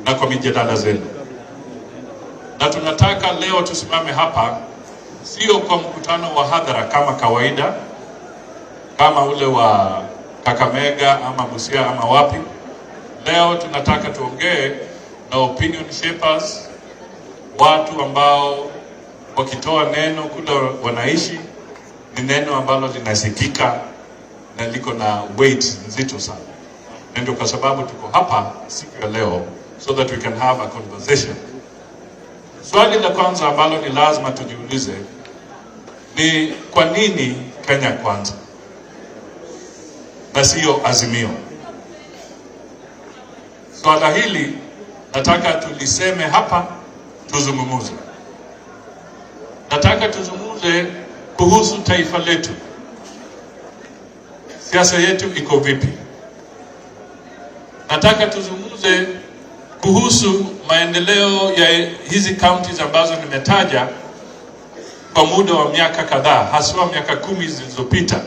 na kwa mijadala zenu. Na tunataka leo tusimame hapa, sio kwa mkutano wa hadhara kama kawaida, kama ule wa Kakamega ama Busia ama wapi. Leo tunataka tuongee na opinion shapers, watu ambao wakitoa neno kule wanaishi ni neno ambalo linasikika na liko na weight nzito sana. Ndio kwa sababu tuko hapa siku ya leo, so that we can have a conversation. Swali la kwanza ambalo ni lazima tujiulize ni kwa nini Kenya kwanza na sio Azimio? Swala hili nataka tuliseme hapa, tuzungumuze. Nataka tuzungumuze kuhusu taifa letu. Siasa yetu iko vipi? Nataka tuzungumuze kuhusu maendeleo ya hizi counties ambazo nimetaja kwa muda wa miaka kadhaa, haswa miaka 10 zilizopita.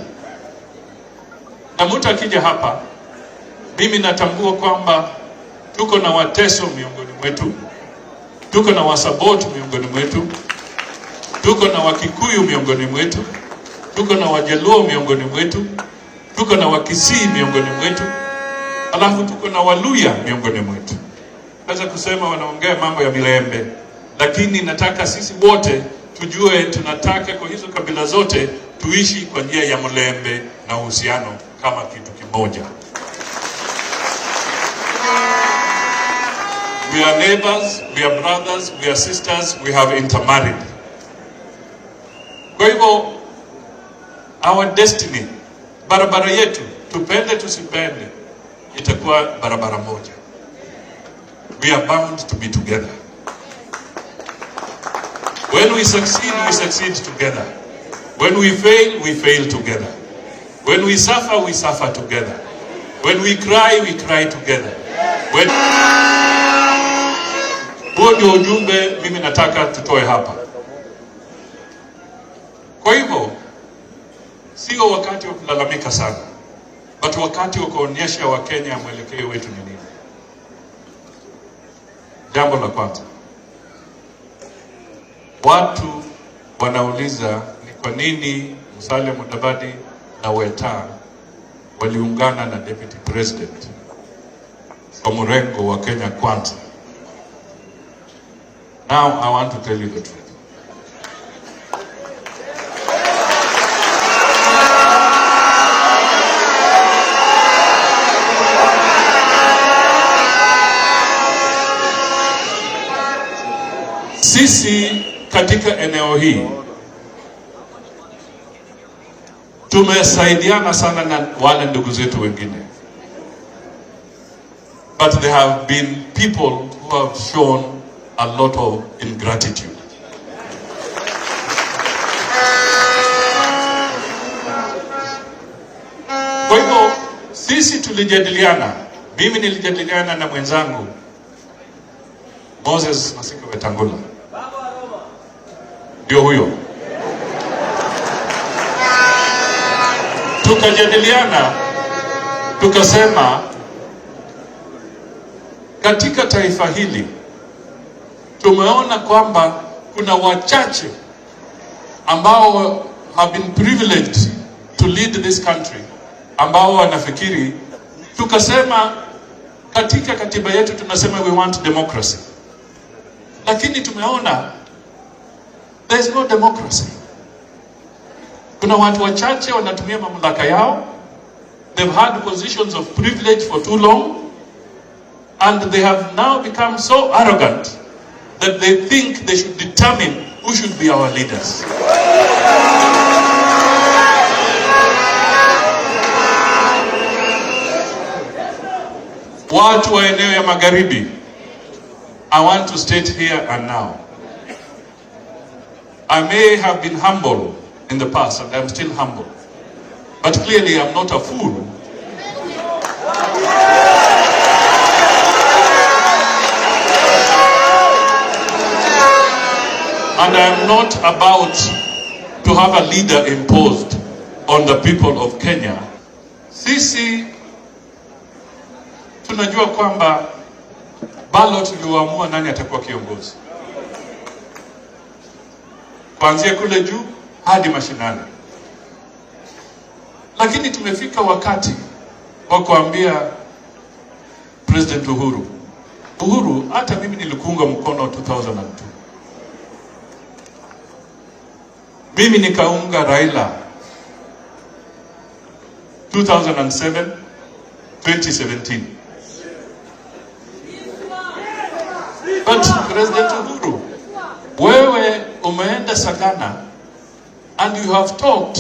Na mtu akija hapa, mimi natambua kwamba tuko na Wateso miongoni mwetu, tuko na Wasabot miongoni mwetu, tuko na Wakikuyu miongoni mwetu, tuko na Wajaluo miongoni mwetu, tuko na Wakisii miongoni mwetu, alafu tuko na Waluya miongoni mwetu. Naweza kusema wanaongea mambo ya milembe, lakini nataka sisi wote tujue tunataka kwa hizo kabila zote tuishi kwa njia ya mlembe na uhusiano kama kitu kimoja. We are neighbors, we are brothers, we are sisters, we have intermarried. Kwa hivyo, our destiny, barabara yetu, tupende tusipende, itakuwa barabara moja. We are bound to be together. When we succeed together. When we fail together. When we suffer together. When we cry together. Huo ndio ujumbe mimi nataka tutoe hapa. Kwa hivyo, sio wakati wa kulalamika sana, but wakati wa kuonyesha Wakenya mwelekeo wetu ni nini. Jambo la kwanza, watu wanauliza ni kwa nini Musalia Mudavadi na Weta waliungana na Deputy President kwa mrengo wa Kenya Kwanza. Now I want to tell you the truth. Sisi katika eneo hii tumesaidiana sana na wale ndugu zetu wengine, but there have been people who have shown a lot of ingratitude. Kwa hivyo sisi tulijadiliana, mimi nilijadiliana na mwenzangu Moses Masika Wetangula, ndio huyo. Tukajadiliana, tukasema katika taifa hili tumeona kwamba kuna wachache ambao have been privileged to lead this country, ambao wanafikiri. Tukasema katika katiba yetu tunasema we want democracy, lakini tumeona there is no democracy. Kuna watu wachache wanatumia mamlaka yao, they've had positions of privilege for too long, and they have now become so arrogant that they think they should determine who should be our leaders. Watu wa eneo ya magharibi, I want to state here and now, I may have been humble in the past, and I'm still humble, but clearly I'm not a fool. And I'm not about to have a leader imposed on the people of Kenya. Sisi tunajua kwamba ballot ndio huamua nani atakuwa kiongozi, kuanzia kule juu hadi mashinani. Lakini tumefika wakati wa kuambia President Uhuru, hata mimi nilikuunga mkono 2002. Mimi nikaunga Raila 2007, 2017. But President Uhuru, wewe umeenda Sagana and you have talked,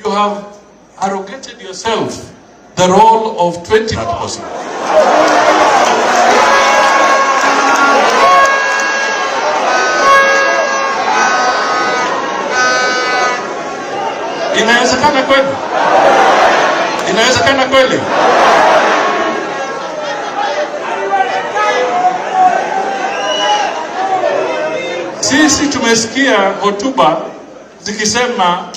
you have arrogated yourself the role of 20 not possible. Inawezekana kweli? Inawezekana kweli? Sisi tumesikia hotuba zikisema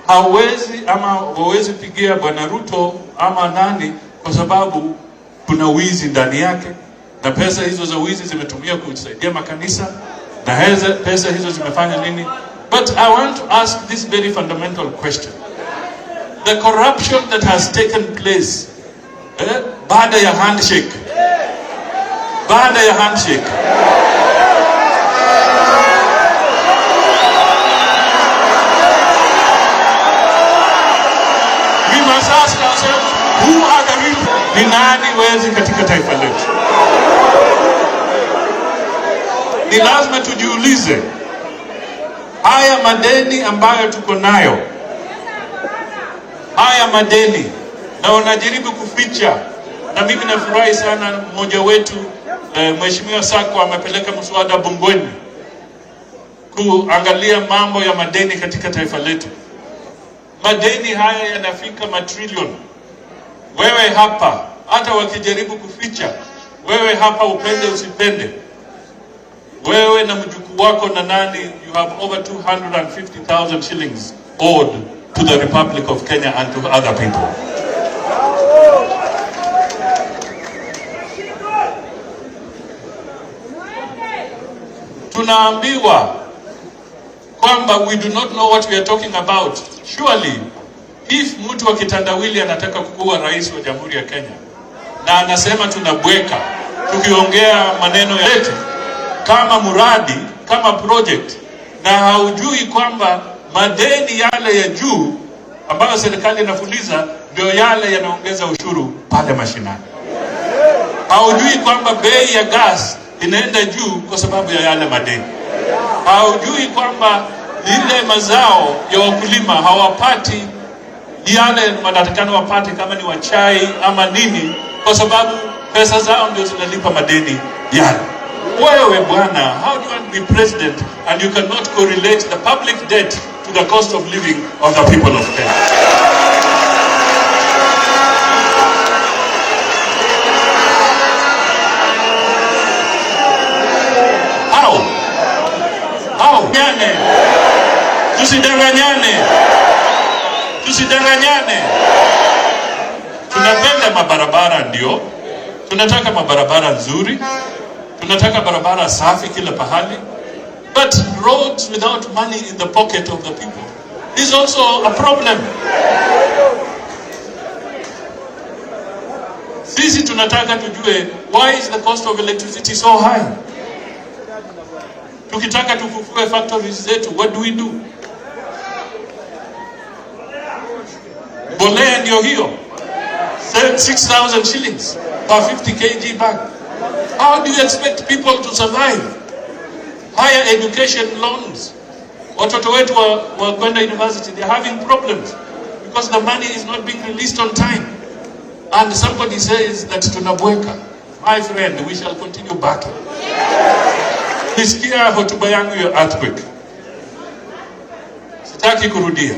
hawezi pigia Bwana Ruto ama nani kwa sababu kuna wizi ndani yake, na pesa hizo za wizi zimetumia kusaidia makanisa, na pesa hizo zimefanya nini? But I want to ask this very fundamental question. The corruption that has taken place baada ya handshake, we must ask ourselves, who are the real? Ni nani wezi katika taifa letu? Ni lazima tujiulize, haya madeni ambayo tuko nayo, haya madeni na wanajaribu kuficha, na mimi nafurahi sana mmoja wetu Mheshimiwa Sako amepeleka mswada bungeni kuangalia mambo ya madeni katika taifa letu. Madeni haya yanafika matrilioni. Wewe hapa, hata wakijaribu kuficha, wewe hapa upende usipende, wewe na mjukuu wako na nani, you have over 250,000 shillings owed to the Republic of Kenya and to other people. Tunaambiwa kwamba we do not know what we are talking about. Surely, if mtu wa kitandawili anataka kukuwa rais wa Jamhuri ya Kenya na anasema tunabweka tukiongea maneno yetu kama muradi, kama project, na haujui kwamba madeni yale ya juu ambayo serikali inafuliza ndio yale yanaongeza ushuru pale mashinani. Haujui kwamba bei ya gas inaenda juu kwa sababu ya yale madeni. Haujui kwamba ile mazao ya wakulima hawapati yale wanatakana wapate, kama ni wachai ama nini, kwa sababu pesa zao ndio zinalipa madeni yale. Wewe bwana, how do you want to be president and you cannot correlate the public debt to the cost of living of the people of Kenya? Tusidanganyane. Tunapenda mabarabara ndio. Tunataka mabarabara nzuri. Tunataka barabara safi kila pahali. But roads without money in the pocket of the people is also a problem. Sisi tunataka tujue, why is the cost of electricity so high? Tukitaka tufufue factories zetu, what do we do? Mbolea ndio hiyo, 6,000 shillings per 50 kg bag. How do you expect people to survive? Higher education loans. Watoto wetu wa kwenda university, they're having problems because the money is not being released on time. And somebody says that tunabweka. My friend, we shall continue battling. Nisikia hotuba yangu ya earthquake. Sitaki kurudia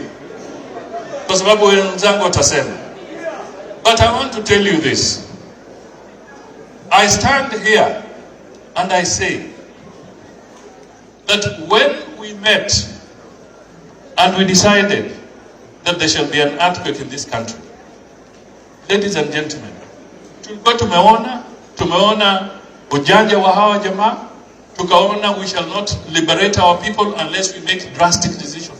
kwa sababu wenzangu watasema. But I want to tell you this. I stand here and I say that when we met and we decided that there shall be an earthquake in this country, ladies and gentlemen, tulikuwa tumeona ujanja wa hawa jamaa, tukaona we shall not liberate our people unless we make drastic decisions.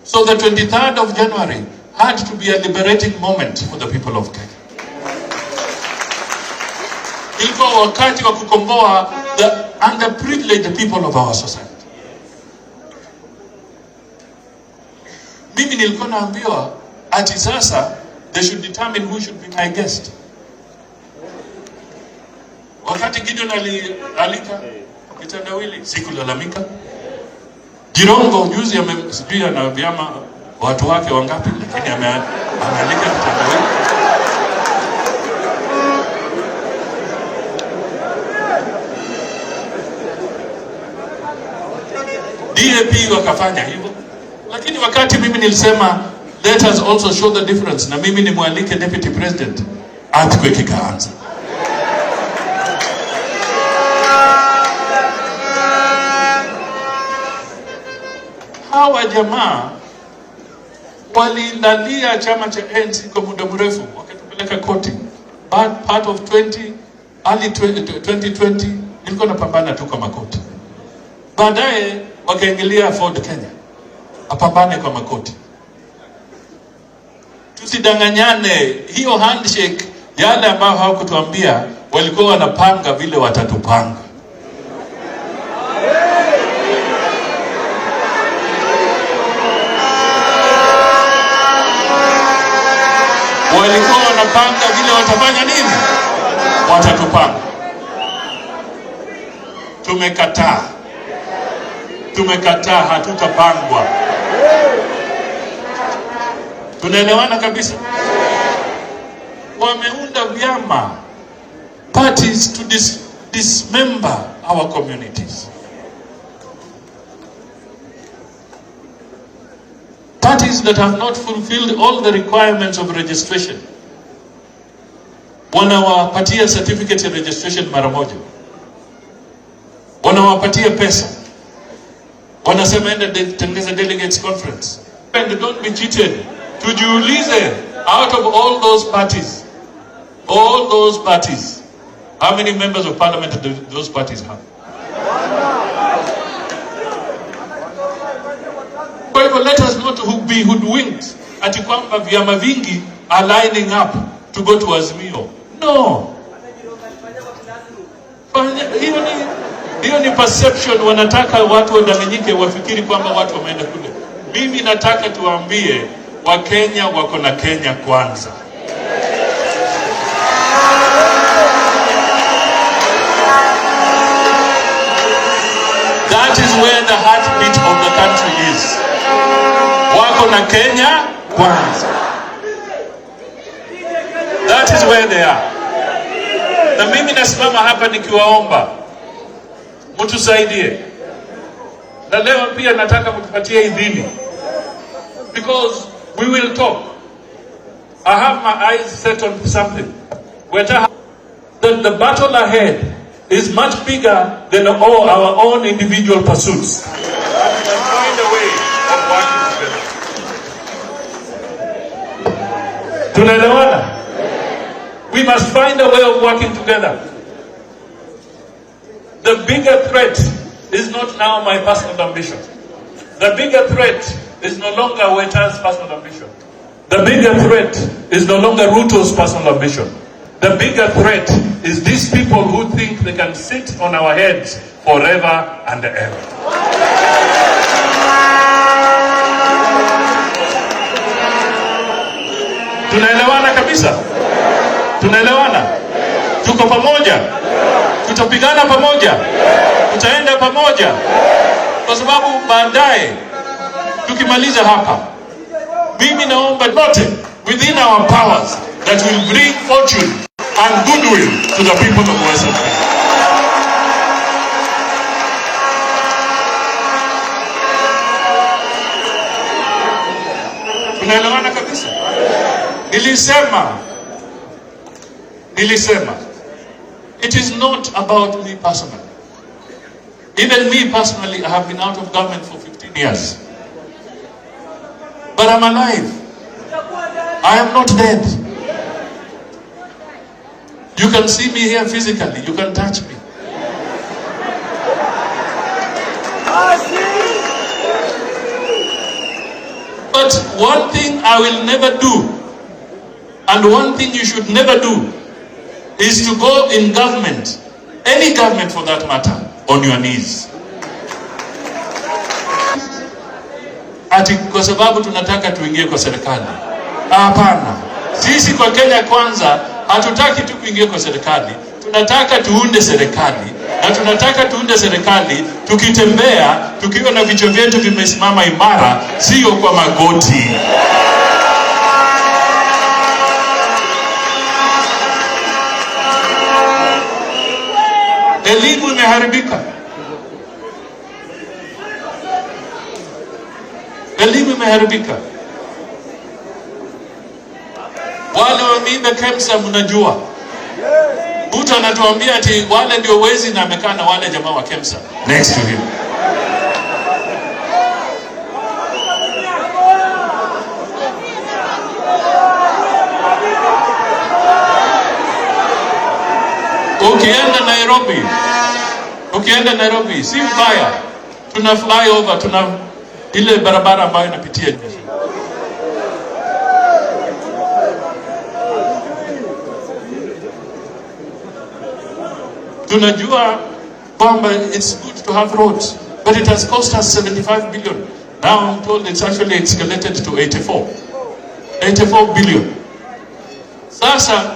So the 23rd of January had to be a liberating moment for the people of Kenya. Ilikuwa wakati wa kukomboa the underprivileged people of our society. Mimi nilikuwa naambiwa ati sasa they should determine who should be my guest. Wakati Gideon alika kitandawili, sikulalamika. Jirongo juzi sijui ana vyama watu wake wangapi, lakini amealika kitandawili. DAP wakafanya hivyo. Lakini wakati mimi nilisema let us also show the difference, na mimi nimwalike deputy president, earthquake ikaanza. Hawa jamaa walilalia chama cha ANC kwa muda mrefu, wakatupeleka koti. Part of early 2020 nilikuwa napambana tu kwa makoti. Baadaye wakaingilia Ford Kenya, apambane kwa makoti. Tusidanganyane, hiyo handshake, yale ambao hawakutuambia walikuwa wanapanga vile watatupanga. Walikuwa wanapanga vile watafanya nini? Watatupanga. Tumekataa, hatutapangwa. Tunaelewana kabisa. Wameunda vyama, parties to dismember our communities. Parties that have not fulfilled all the requirements of registration, wanawapatia certificate ya registration mara moja, wanawapatia pesa, wanasema enda tengeza delegates conference. And don't be cheated. Tujiulize, out of all those parties, how many members of parliament do those parties have? Kwa hivyo let us not be hoodwinked ati kwamba vyama vingi are lining up to go to Azimio. No. Hiyo ni perception, wanataka watu wadanganyike wafikiri kwamba watu wameenda kule. Mimi nataka tuambie Wakenya wako na Kenya kwanza. That is where the heartbeat of the country is. Wako na Kenya kwanza. That is where they are. Na mimi nasimama hapa nikiwaomba mtusaidie. Na leo pia nataka mtupatie idhini, because we will talk. I have my eyes set on something. The battle ahead is much bigger than all our own individual pursuits. And we must find a way of working together. Tunaelewana? We must find a way of working together. The bigger threat is not now my personal ambition. The bigger threat is no longer Weta's personal ambition. The bigger threat is no longer Ruto's personal ambition. The bigger threat is these people who think they can sit on our heads forever and ever. Tunaelewana kabisa? Tunaelewana? Tuko pamoja? Tutapigana pamoja? Tutaenda pamoja? Kwa sababu baadaye tukimaliza hapa, mimi naomba wote within our powers that will bring fortune and goodwill to the people of Western Kenya. Tunaelewana kabisa? Nilisema it is not about me personally. Even me personally, I have been out of government for 15 years. But I'm alive. I am not dead. You can see me here physically. You can touch me. But one thing I will never do, and one thing you should never do, is to go in government, any government for that matter, on your knees. Ati kwa sababu tunataka tuingie kwa serikali. Hapana. Sisi kwa Kenya Kwanza hatutaki tu kuingia kwa serikali. Tunataka tuunde serikali. Na tunataka tuunde serikali tukitembea tukiwa na vichwa vyetu vimesimama imara, sio kwa magoti. Elimu imeharibika. Elimu imeharibika. Wale wameimba KEMSA mnajua. Mtu anatuambia ati wale ndio wezi na amekaa na wale jamaa wa KEMSA next to him. Ukienda Nairobi, si mbaya. Tuna flyover, tuna ile barabara ambayo inapitia nje. Tunajua kwamba it's good to have roads, but it has cost us 75 billion. Now I'm told it's actually escalated to 84 billion. Sasa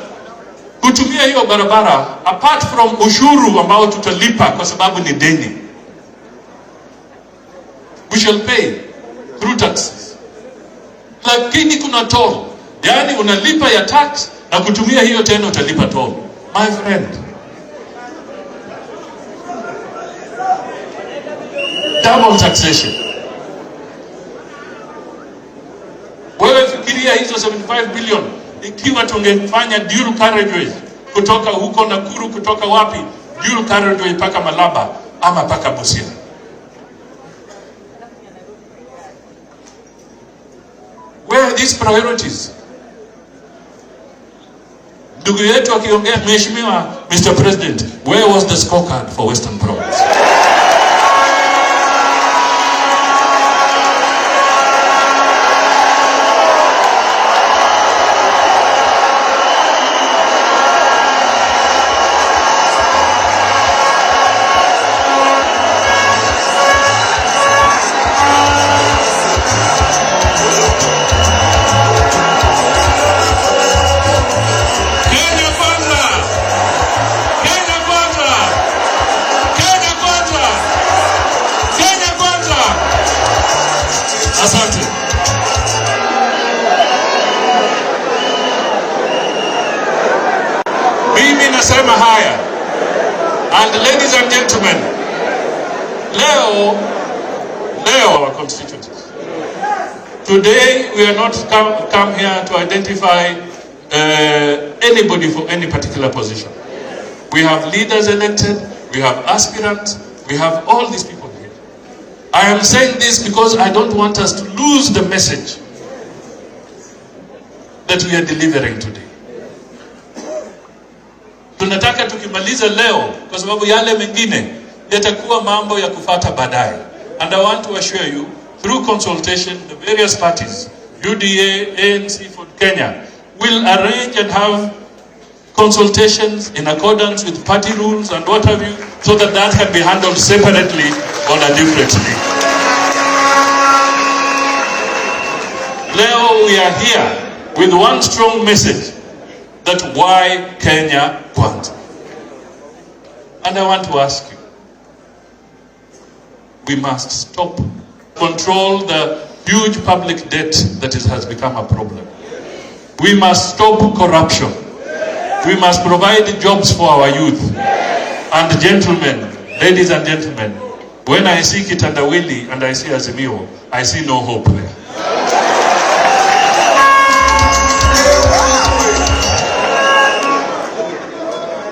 kutumia hiyo barabara, apart from ushuru ambao tutalipa kwa sababu ni deni, we shall pay through taxes. Lakini kuna toll, yani unalipa ya tax na kutumia hiyo tena utalipa toll. My friend, double taxation. Wewe fikiria hizo 75 billion ikiwa tungefanya dual carriageways kutoka huko Nakuru, kutoka wapi, dual carriageway paka Malaba ama paka Busia. Where are these priorities? Ndugu yetu akiongea, Mheshimiwa Mr. President, where was the scorecard for Western Province? Asante. Mimi nasema haya. And ladies and gentlemen, leo our constituencies. Today we are not come here to identify anybody for any particular position. We have leaders elected, we have aspirants, we have all these people here. I am saying this because I don't want us to lose the message that we are delivering today. Tunataka tukimaliza leo kwa sababu yale mengine yatakuwa mambo ya kufuata baadaye. And I want to assure you, through consultation, the various parties, UDA, ANC for Kenya, will arrange and have consultations in accordance with party rules and what have you, so that that can be handled separately or differently. Leo we are here with one strong message, that why Kenya Kwanza. And I want to ask you, we must stop, control the huge public debt that has become a problem. We must stop corruption. We must provide jobs for our youth. And gentlemen, ladies and gentlemen, when I see Kitandawili and I see Azimio, I see no hope there.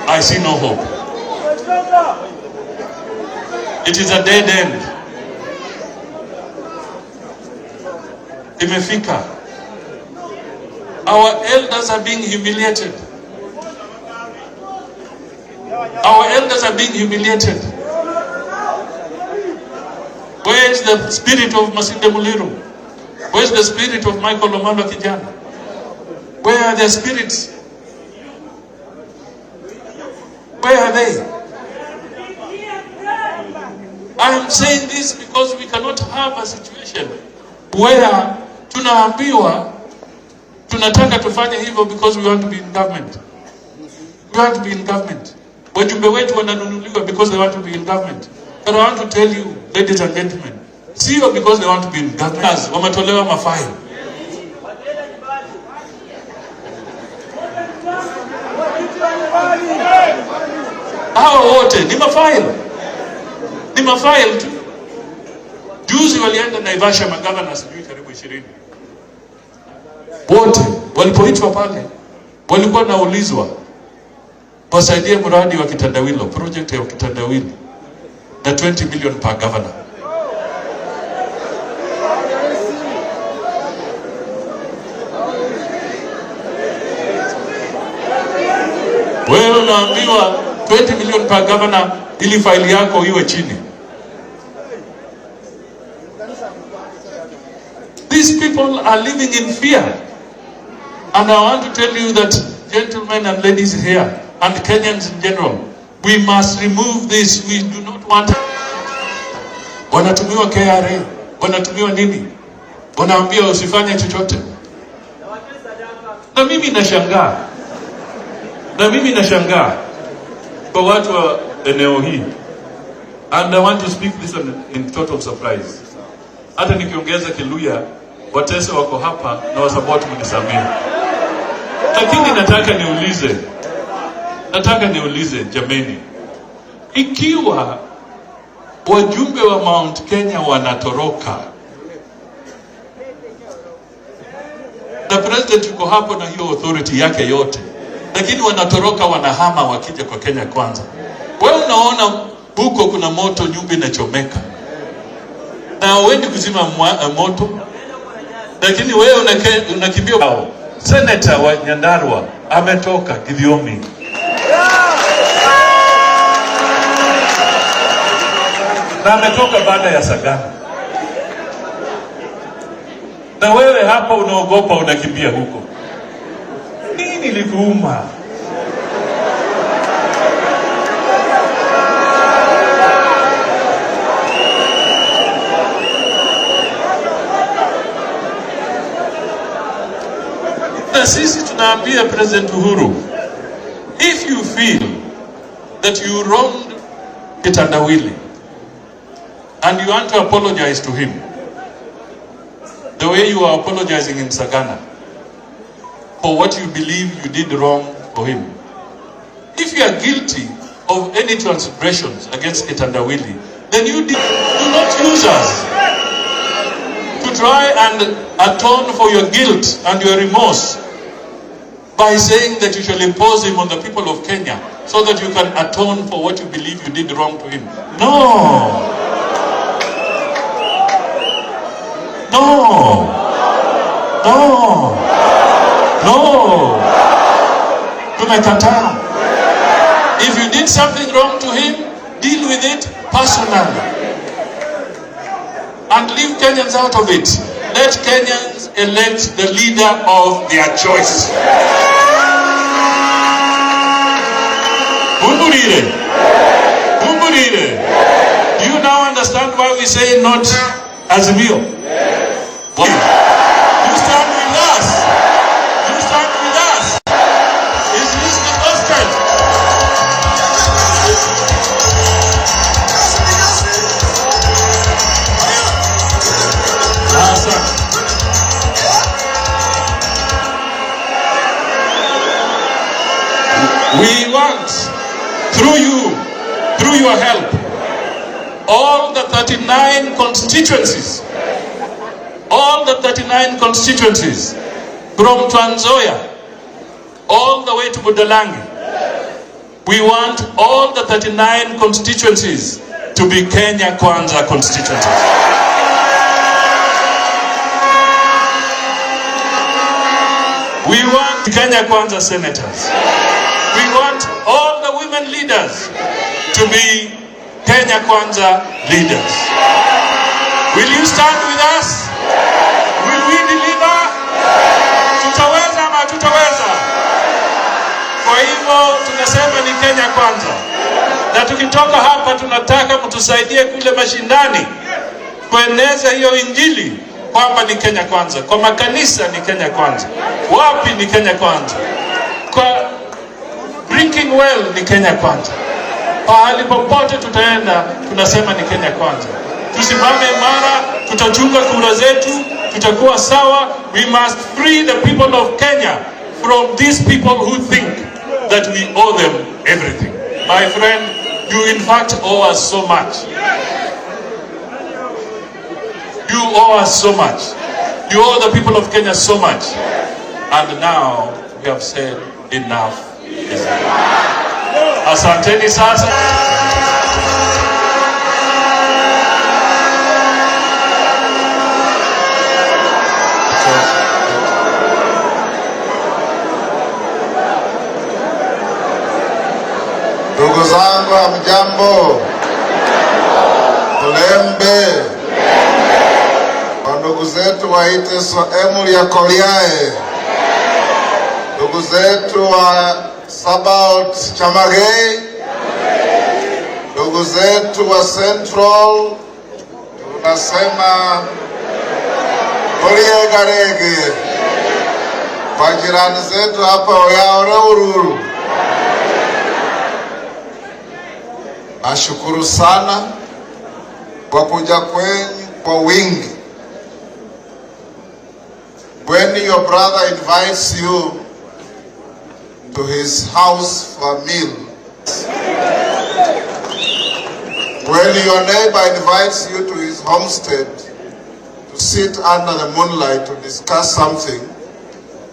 I see no hope. It is a dead end. Imefika. Our elders are being humiliated. Our elders are being humiliated. Where is the spirit of Masinde Muliro? Where is the spirit of Michael Omalo Kijana? Where are their spirits? Where are they? I am saying this because we cannot have a situation where tunaambiwa tunataka tufanye hivyo because we want to be in government. We want to be in government. Wajumbe wetu wananunuliwa because they want to be in government. But I want to tell you, ladies and gentlemen, sio because they want to be in government. Wametolewa mafaili. Hawa wote ni mafaili. Ni mafaili tu. Juzi walienda Naivasha magavana sijui karibu 20. Wote walipoitwa pale walikuwa naulizwa wasaidie mradi wa kitandawilo, project ya kitandawili na 20 million per governor. Wewe unaambiwa 20 million per governor ili faili yako iwe chini. These people are living in fear. And I want to tell you that, gentlemen and ladies here, and Kenyans in general, we must remove this. We do not want... Wanatumiwa KRA, wanatumiwa nini? Wanaambia usifanye chochote. Na mimi nashangaa kwa watu wa eneo hii. And I want to speak this in total surprise. Hata nikiongeza Kiluya, watese wako hapa na wasapoti mnisamehe. Lakini nataka niulize jameni, ikiwa wajumbe wa Mount Kenya wanatoroka na president yuko hapo na hiyo authority yake yote, lakini wanatoroka wanahama wakija kwa Kenya Kwanza, wewe unaona huko kuna moto, nyumba inachomeka na wewe kuzima moto, lakini wewe unakimbia. Senator wa Nyandarua ametoka Githiomi. Na ametoka baada ya Sagana. Na wewe hapa unaogopa unakimbia huko. Nini likuuma? Na sisi tunaambia President Uhuru, if you feel that you wronged Kitandawili and you want to apologize to him the way you are apologizing in Sagana for what you believe you did wrong for him, if you are guilty of any transgressions against Kitandawili, then you do not use us to try and atone for your guilt and your remorse by saying that you shall impose him on the people of Kenya so that you can atone for what you believe you did wrong to him. No. No. No. No. Tumekataa. If you did something wrong to him, deal with it personally. And leave Kenyans out of it. Let Kenyans elect the leader of their choice. Do you now understand why we say not Azimio? Why? You stand with us. You stand with us. Is this the question? We want, through you, through your help, all the 39 constituencies, from Trans Nzoia all the way to Budalangi, we want all the 39 constituencies to be Kenya Kwanza constituencies. We want Kenya Kwanza senators. We want all the women leaders to be Kenya Kwanza leaders. Will you stand with us? Will we deliver? Tutaweza ama tutaweza? Kwa hivyo tunasema ni Kenya Kwanza. Na tukitoka hapa tunataka mtusaidie kule mashindani kueneza hiyo injili kwamba ni Kenya Kwanza. Kwa makanisa ni Kenya Kwanza. Wapi ni Kenya Kwanza? Kwa drinking well ni Kenya Kwanza. Pahali popote tutaenda tunasema ni Kenya Kwanza. Tusimame imara, tutachunga kura zetu, tutakuwa sawa. We must free the people of Kenya from these people who think that we owe them everything. My friend, you in fact owe us so much. You owe us so much. You owe the people of Kenya so much. And now we have said enough is enough. Asanteni sasa. Ndugu zangu, hamjambo? Ulembe. Kwa ndugu zetu waite Soemuli ya Koliae. Ndugu zetu wa Sabaot Chamagei. Ndugu zetu wa Central. Tunasema Garege. Kwa jirani zetu hapa Oyaore Ururu. Nashukuru sana kwa kuja kwenu kwa wingi. When your brother invites you to his house for a meal, when your neighbor invites you to his homestead to sit under the moonlight to discuss something,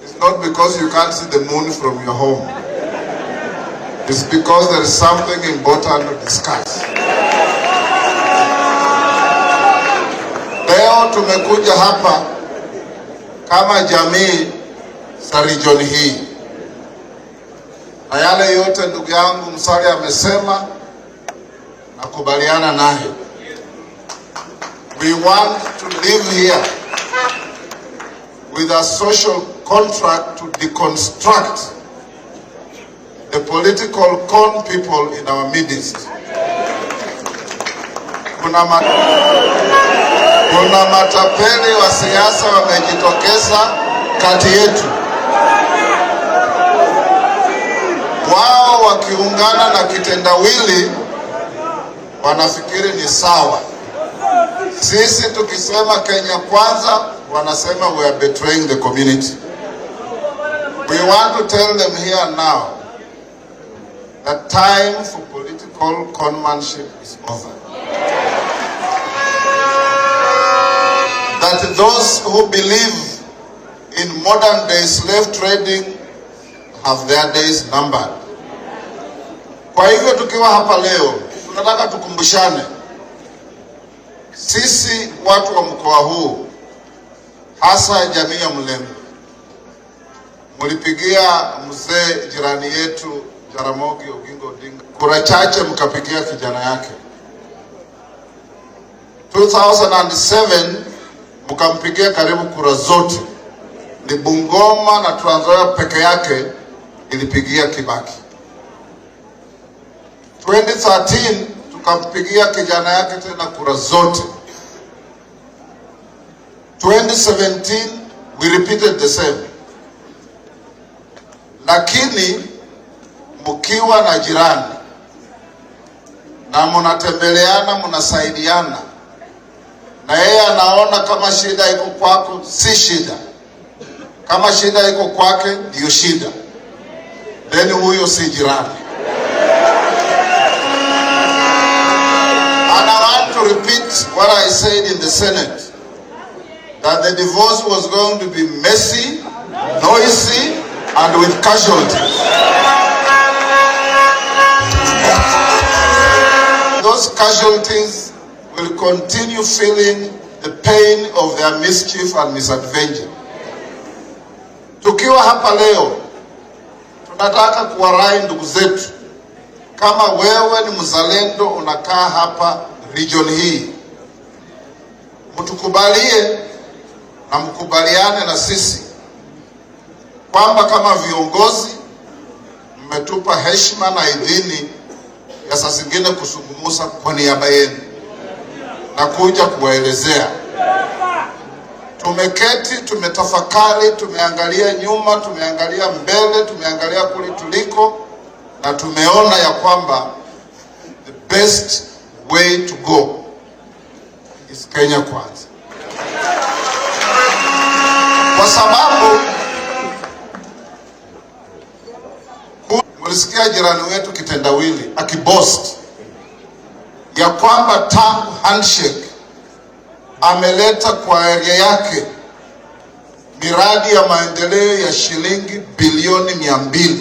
it's not because you can't see the moon from your home. It's because there is something important to discuss. Leo tumekuja hapa kama jamii za region hii. Na yale yote ndugu yangu Musalia amesema, nakubaliana naye. We want to live here with a social contract to deconstruct the political con people in our midst. Kuna matapeli wa siasa wamejitokeza kati yetu. Wao wakiungana na kitendawili wanafikiri ni sawa. Sisi tukisema Kenya Kwanza wanasema we are betraying the community. We want to tell them here now that time for political conmanship is over. That those who believe in modern day slave trading have their days numbered. Kwa hivyo tukiwa hapa leo, tunataka tukumbushane. Sisi watu wa mkoa huu, hasa jamii ya Mlembe, mulipigia mzee jirani yetu Jaramogi Oginga Odinga kura chache, mkapigia kijana yake. 2007 mkampigia karibu kura zote. Ni Bungoma na Trans Nzoia peke yake ilipigia Kibaki. 2013 tukampigia kijana yake tena kura zote. 2017 we repeated the same. Lakini mkiwa na jirani na mnatembeleana, mnasaidiana, na yeye anaona kama shida iko kwako si shida, kama shida iko kwake ndio shida, then huyo si jirani. And I want to repeat what I said in the Senate, that the divorce was going to be messy, noisy, and with casualties. Those casualties will continue feeling the pain of their mischief and misadventure. Tukiwa hapa leo, tunataka kuwarai ndugu zetu kama wewe ni mzalendo unakaa hapa region hii, mtukubalie na mkubaliane na sisi kwamba kama viongozi mmetupa heshima na idhini ya saa zingine kuzungumza kwa niaba yenu na kuja kuwaelezea. Tumeketi, tumetafakari, tumeangalia nyuma, tumeangalia mbele, tumeangalia kule tuliko, na tumeona ya kwamba the best way to go is Kenya Kwanza. Kwa sababu mulisikia jirani wetu kitendawili akiboast ya kwamba tangu handshake ameleta kwa area yake miradi ya maendeleo ya shilingi bilioni 200.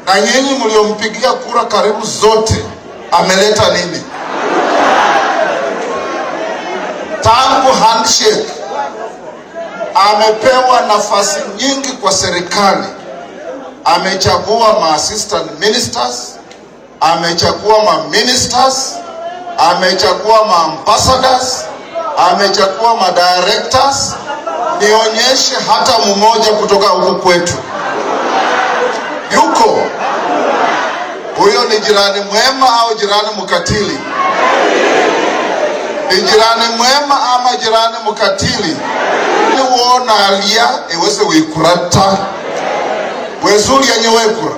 Na nyinyi mliompigia kura karibu zote, ameleta nini? Tangu handshake amepewa nafasi nyingi kwa serikali. Amechagua ma assistant ministers, amechagua ma ministers, amechagua ma ambassadors, amechagua ma directors. Nionyeshe hata mmoja kutoka huku kwetu. Yuko? Huyo ni jirani mwema au jirani mkatili? Ni jirani mwema ama jirani mkatili? Ni uona alia eweze wikurata wezuri yenye wekura.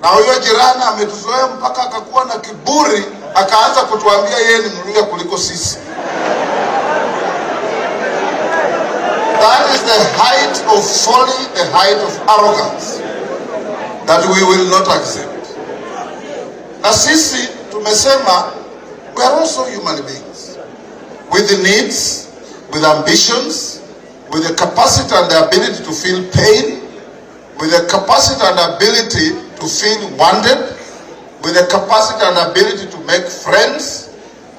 Na huyo jirani ametuzoea mpaka akakuwa na kiburi, akaanza kutuambia yeye ni mluya kuliko sisi. That is the height of folly, the height of arrogance that we will not accept. Na sisi tumesema we are also human beings with the needs, with ambitions, with the capacity and the ability to feel pain, with the capacity and ability to feel wanted, with the capacity and ability to make friends,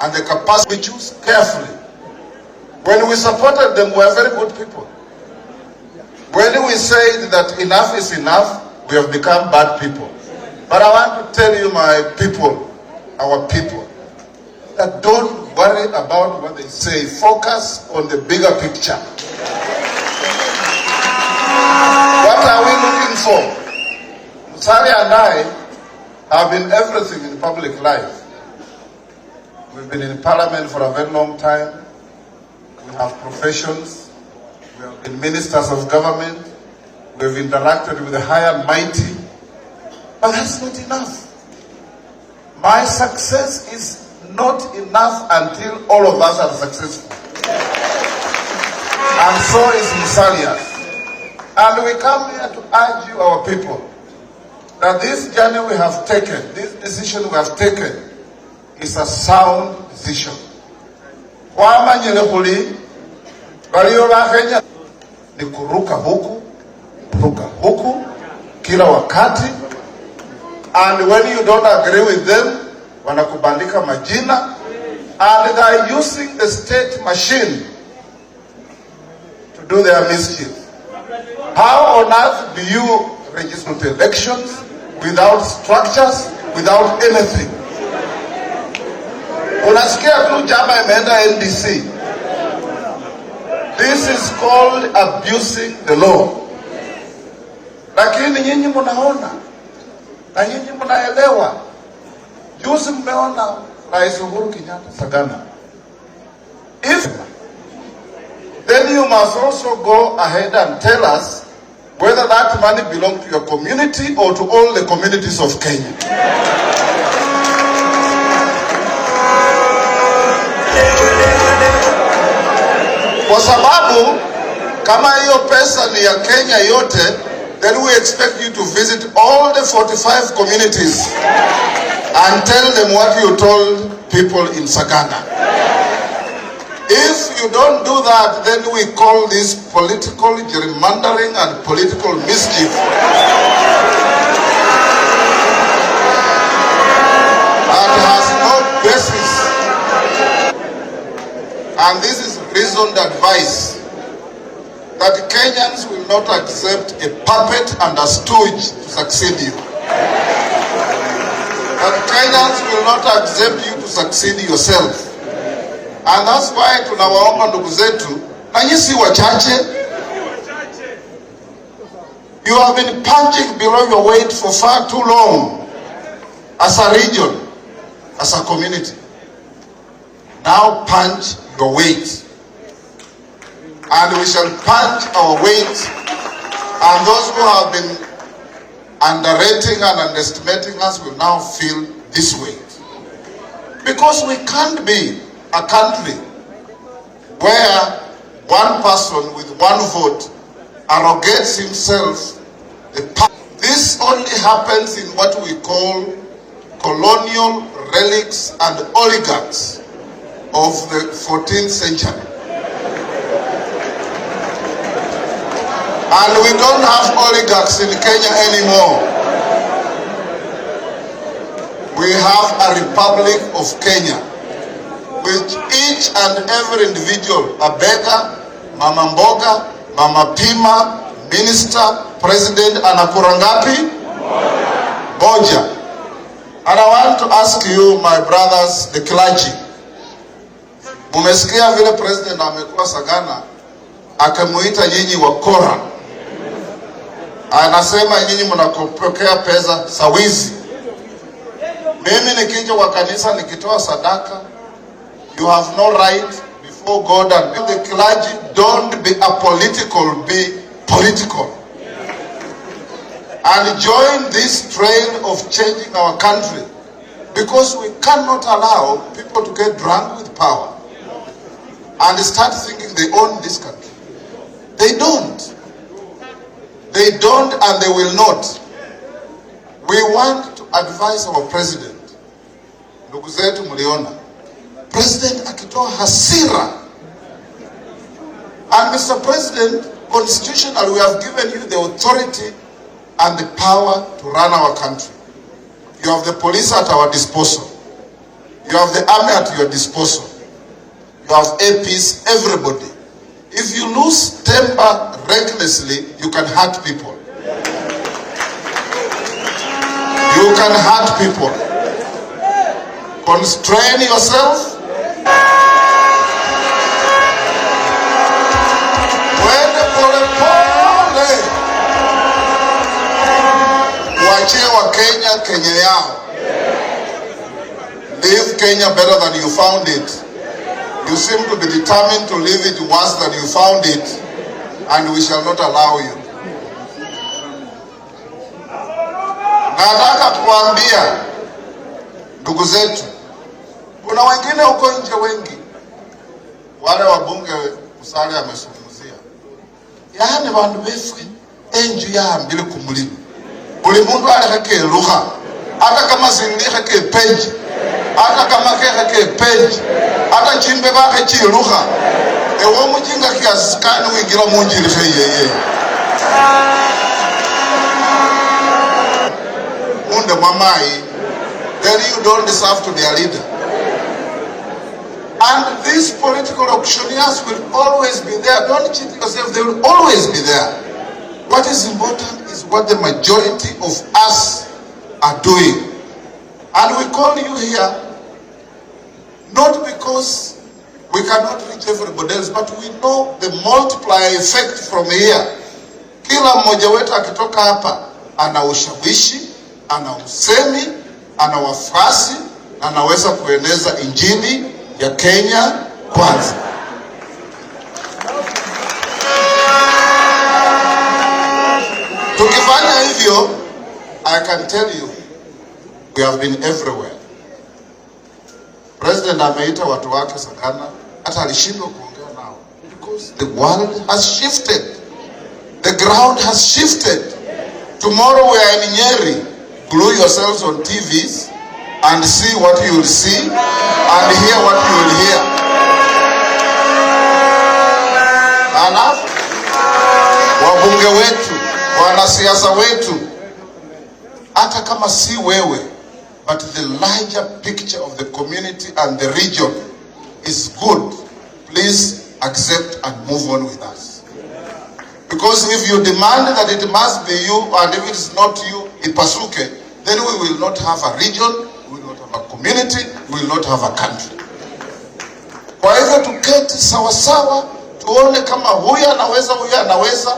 and the capacity we choose carefully. When we supported them, we are very good people. When we said that enough is enough, we have become bad people. But I want to tell you, my people, our people, that don't worry about what they say. Focus on the bigger picture. What are we looking for? Musali and I have been everything in public life. We've been in parliament for a very long time. We have professions. We have been ministers of government. We've interacted with the high and mighty. But that's not enough. My success is not enough until all of us are successful. And so is Musalia's. And we come here to urge you, our people, that this journey we have taken, this decision we have taken, is a sound decision. Kwama nyelehuli, walio la Kenya, ni kuruka huku, kila wakati. And when you don't agree with them, wanakubandika majina, and they are using the state machine to do their mischief. How on earth do you register to elections without structures, without anything? Unasikia tu chama imeenda NDC. This is called abusing the law. Lakini nyinyi mnaona na nyinyi mnaelewa. Juzi mmeona Rais Uhuru Kenyatta Sagana. If then you must also go ahead and tell us whether that money belongs to your community or to all the communities of Kenya. Kwa sababu kama hiyo pesa ni ya Kenya yote, then we expect you to visit all the 45 communities and tell them what you told people in Sagana. If you don't do that, then we call this political gerrymandering and political mischief. That has no basis. And this is reasoned advice that Kenyans will not accept a puppet and a stooge to succeed you. That Kenyans will not accept you to succeed yourself. And that's why tunawaomba ndugu zetu, na nyinyi si wachache. You have been punching below your weight for far too long as a region, as a community. Now punch your weight. And we shall punch our weight. And those who have been underrating and underestimating us will now feel this weight. Because we can't be a country where one person with one vote arrogates himself the power. This only happens in what we call colonial relics and oligarchs of the 14th century. And we don't have oligarchs in Kenya anymore. We have a Republic of Kenya, with each and every individual, a beggar, mama mboga, mama pima, minister, president, anakura ngapi? Moja. And I want to ask you, my brothers, the clergy. Mumesikia vile president amekuwa Sagana akamuita nyinyi wakora. Anasema nyinyi mnakopokea pesa sawizi. Mimi nikija kwa kanisa nikitoa sadaka, you have no right before God and the clergy. Don't be apolitical, be political. And join this train of changing our country, because we cannot allow people to get drunk with power and start thinking they own this country. They don't. They don't, and they will not. We want to advise our president. Ndugu zetu mliona president akitoa hasira. And Mr. President, constitutionally we have given you the authority and the power to run our country. You have the police at our disposal. You have the army at your disposal. You have APs, everybody. If you lose temper recklessly, you can hurt people. You can hurt people. Constrain yourself. Wachie wa Kenya Kenya yao. Leave Kenya better than you found it. You seem to be determined to leave it worse than you found it, and we shall not allow you. Nataka kuambia ndugu zetu, kuna wengine huko nje wengi, wale wabunge Musale amesungumzia, yaani bantu befwe enju ya mbili kumulima. Buli muntu alekake lugha, hata kama sindikake page, hata kama keke page, hata chimbe bake chi lugha. Ewo mujinga kiasikani wingira munjiri yeye. Munde mamai, then you don't deserve to be a leader. And these political auctioneers will always be there. Don't cheat yourself, they will always be there. What is important is what the majority of us are doing. And we call you here not because we cannot reach everybody else, but we know the multiplier effect from here. Kila mmoja wetu akitoka hapa ana ushawishi, ana usemi, ana wafuasi, na anaweza kueneza injili ya Kenya kwanza. Tukifanya hivyo, I can tell you, we have been everywhere. President ameita watu wake Sagana, hata alishindwa kuongea nao. Because the world has shifted. The ground has shifted. Tomorrow we are in Nyeri. Glue yourselves on TVs and see what you will see and hear what you will hear. Alafu wabunge wetu, wanasiasa wetu, hata kama si wewe, but the larger picture of the community and the region is good. Please accept and move on with us. Because if you demand that it must be you, and if it is not you, ipasuke, then we will not have a region, we will not have a community, we will not have a country. Kwa hivyo tuketi sawa sawa, tuone kama huyu anaweza,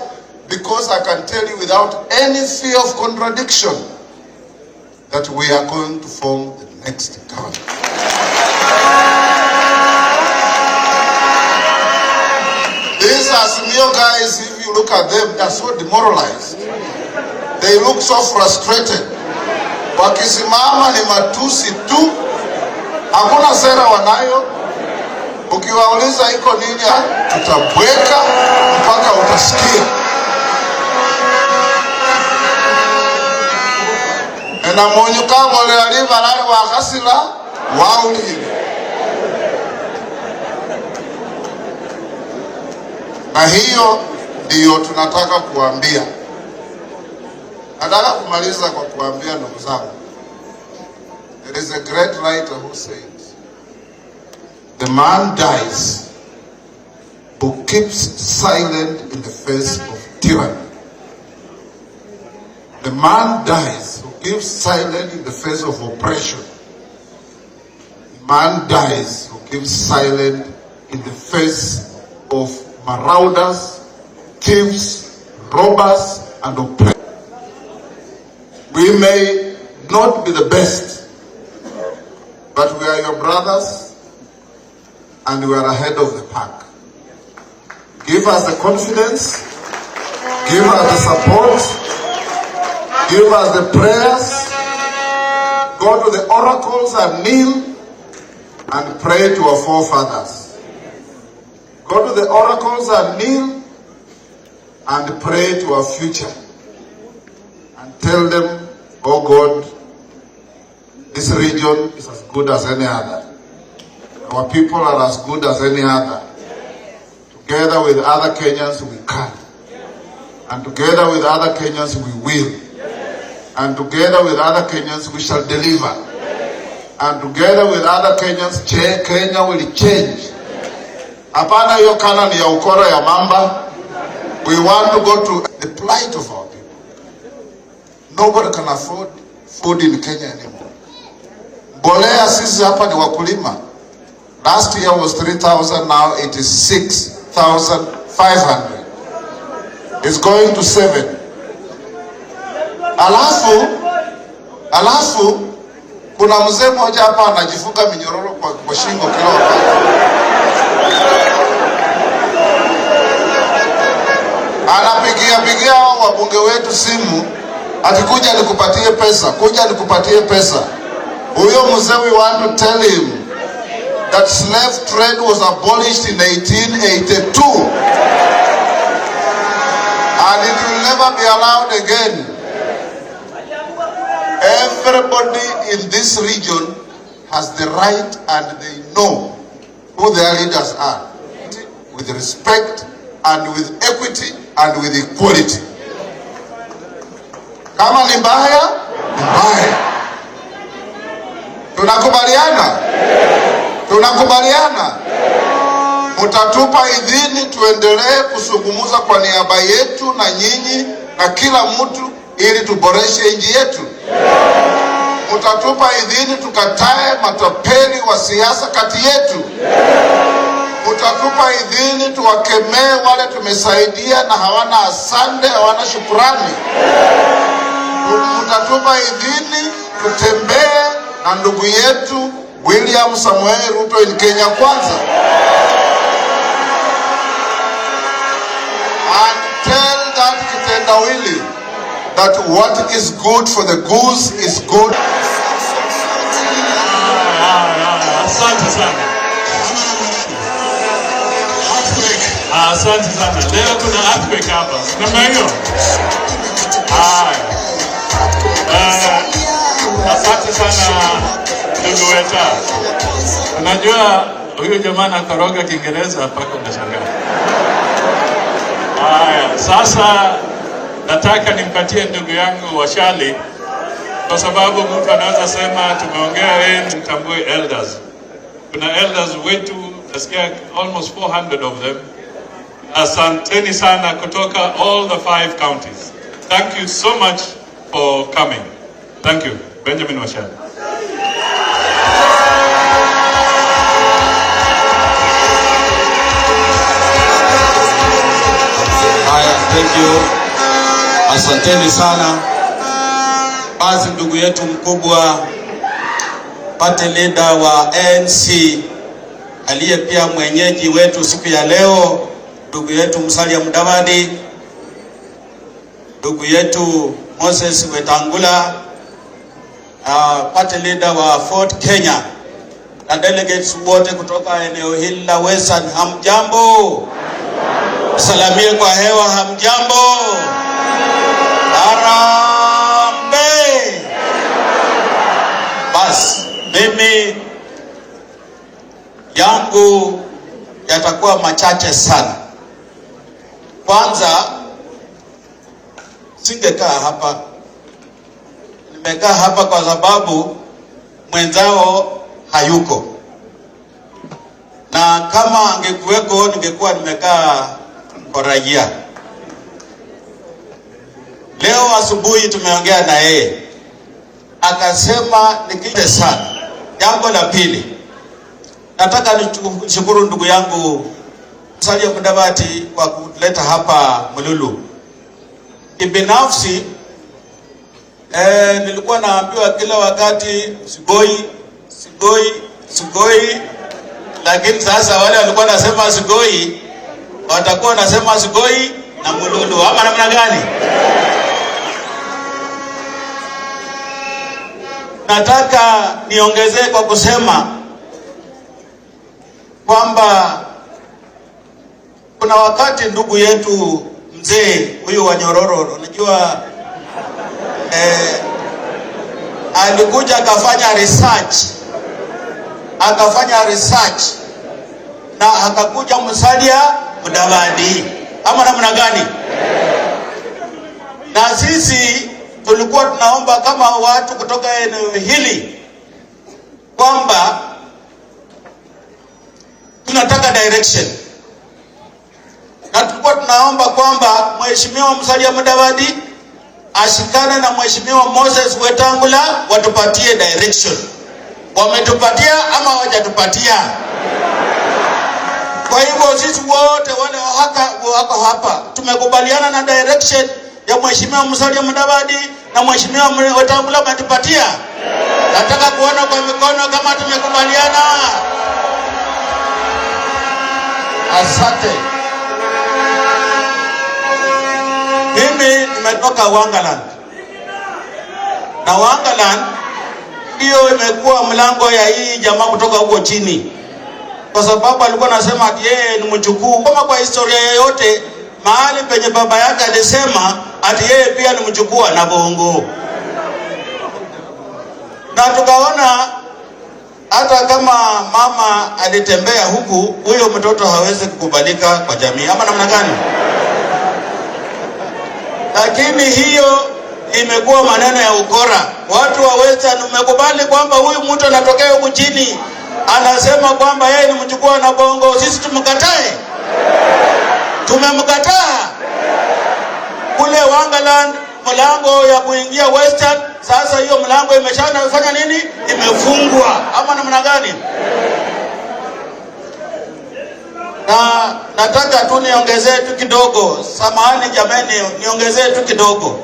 because I can tell you without any fear of contradiction that we are going to form the next government. These Azimio guys, if you look at them, they are so demoralized. They look so frustrated. Wakisimama ni matusi tu. Hakuna sera wanayo. Ukiwauliza iko nini, tutabweka mpaka utasikia. Na monyuka mole aliva nani wakasila wauli. Na hiyo ndiyo tunataka kuambia. Nataka kumaliza kwa kuambia ndugu zangu. There is a great writer who says, the man dies who keeps silent in the face of tyranny. The man dies who keeps silent in the face of oppression. The man dies who keeps silent in the face of marauders, thieves, robbers, and oppressors. We may not be the best, but we are your brothers, and we are ahead of the pack. Give us the confidence, give us the support, give us the prayers, go to the oracles and kneel and pray to our forefathers. Go to the oracles and kneel and pray to our future. And tell them, oh God, this region is as good as any other. Our people are as good as any other. Together with other Kenyans we can. And together with other Kenyans we will. And together with other Kenyans we shall deliver. And together with other Kenyans, Kenya will change. Hapana hiyo kana ni ya ukora ya mamba. We want to go to the plight of our people. Nobody can afford food in Kenya anymore. Mbolea sisi hapa ni wakulima. Last year was 3,000, now it is 6,500. It's going to 7. Alafu kuna mzee mmoja hapa anajifunga minyororo kwa shingo kila wakati. Anapigia wabunge wetu simu, akikuja nikupatie pesa, kuja nikupatie pesa. Huyo mzee, we want to tell him that slave trade was abolished in 1882. And it will never be allowed again. Everybody in this region has the right and they know who their leaders are. With respect and with equity and with equality. Kama ni mbaya, ni mbaya. Tunakubaliana? Tunakubaliana? Mutatupa idhini tuendelee kusungumuza kwa niaba yetu na nyinyi na kila mtu ili tuboreshe nchi yetu. Mutatupa idhini tukatae matapeli wa siasa kati yetu. Mutatupa idhini tuwakemee wale tumesaidia na hawana asante, hawana shukrani. Mutatupa idhini tutembee na ndugu yetu William Samoei Ruto in Kenya Kwanza. And tell that kitendawili that what is good for the goose is good. Asante sana. Asante sana. Leo kuna earthquake hapa. Namna hiyo. Asante sana ndugu wetu. Unajua huyu jamaa anakoroga Kiingereza mpaka unashangaa. Sasa nataka nimpatie ndugu yangu Washali, kwa sababu mtu anaweza sema tumeongea mtambue elders. Kuna elders wetu, nasikia almost 400 of them. Asanteni sana kutoka all the 5 counties. Thank you so much for coming. Thank you. Benjamin Washari. Thank you. Asanteni sana. Basi ndugu yetu mkubwa party leader wa ANC aliye pia mwenyeji wetu siku ya leo, ndugu yetu Musalia Mudavadi, ndugu yetu Moses Wetangula, party leader wa Ford Kenya, na delegates wote kutoka eneo hili la Western, hamjambo? Salamie kwa hewa, hamjambo? Harambe! Basi mimi yangu yatakuwa machache sana. Kwanza, singekaa hapa. Nimekaa hapa kwa sababu mwenzao hayuko, na kama angekuweko ningekuwa nimekaa kwa raia. Leo asubuhi tumeongea na yeye, akasema nikite sana. Jambo la pili, nataka nishukuru ndugu yangu Musalia Mudavadi kwa kuleta hapa Mululu. Kibinafsi nilikuwa naambiwa kila wakati Sugoi, lakini sasa wale walikuwa nasema Sugoi watakuwa nasema Sugoi na Mululu, ama namna gani? Nataka niongezee kwa kusema kwamba kuna wakati ndugu yetu mzee huyu wa Nyororo, unajua alikuja akafanya research na akakuja Musalia Mudavadi, ama namna gani? Na sisi tulikuwa tunaomba kama watu kutoka eneo hili kwamba tunataka direction, na tulikuwa tunaomba kwamba Mheshimiwa Musalia Mudavadi ashikane na Mheshimiwa Moses Wetangula watupatie direction. Wametupatia ama hawajatupatia? Kwa hivyo sisi wote wale wako hapa tumekubaliana na direction ya Mheshimiwa Musalia Mudavadi na Mheshimiwa Wetangula wametupatia. Nataka kuona kwa mikono kama tumekubaliana. Asante. Mimi nimetoka Wangaland, na Wangaland ndio imekuwa mlango ya hii jamaa kutoka huko chini, kwa sababu alikuwa anasema ati yeye ni mjukuu. Kama kwa historia yoyote mahali penye baba yake alisema ati yeye pia ni mjukuu na bongo, na tukaona hata kama mama alitembea huku, huyo mtoto hawezi kukubalika kwa jamii, ama namna gani? Lakini hiyo imekuwa maneno ya ukora. Watu wa Western umekubali kwamba huyu mtu anatokea huku chini anasema kwamba yeye ni mjukuu na bongo, sisi tumkatae? Tumemkataa. Kule Wangaland mlango ya kuingia Western, sasa hiyo mlango imefanya nini? Imefungwa, ama namna gani? Na nataka tu niongezee tu kidogo, samahani jamani, niongezee tu kidogo.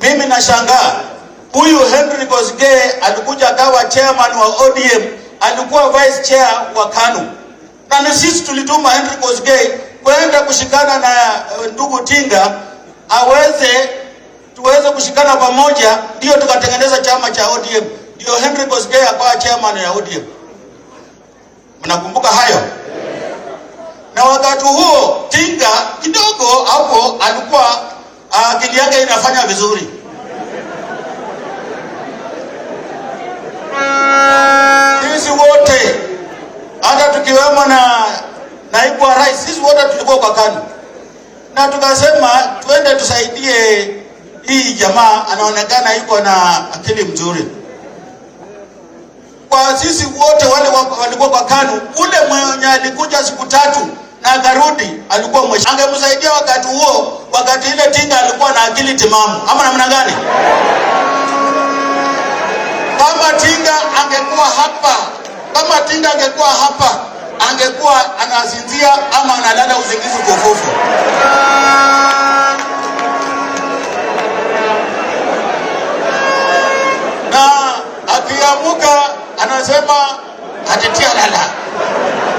Mimi nashangaa huyu Henry Kosgei alikuja akawa chairman wa ODM, alikuwa vice chair wa KANU, na ni sisi tulituma Henry Kosgei kwenda kushikana na ndugu Tinga tuweze kushikana pamoja, ndio tukatengeneza chama cha ODM, ndio Henry Kosgei akawa chairman ya ODM. Mnakumbuka hayo? Na wakati huo Tinga kidogo hapo alikuwa akili yake inafanya vizuri. Sisi wote hata tukiwemo na naibu wa rais, sisi wote tulikuwa kwa KANU, na tukasema twende tusaidie hii jamaa, anaonekana yuko na akili mzuri. Kwa kwa sisi wote wale walikuwa kwa KANU, ule mwenye alikuja siku 3 na akarudi alikuwa mwisho. Angemsaidia wakati huo, wakati ile Tinga alikuwa na akili timamu. Ama namna gani? Kama Tinga angekuwa hapa, angekuwa anasinzia ama analala usingizi kofofu. Na akiamuka anasema hatitia lala.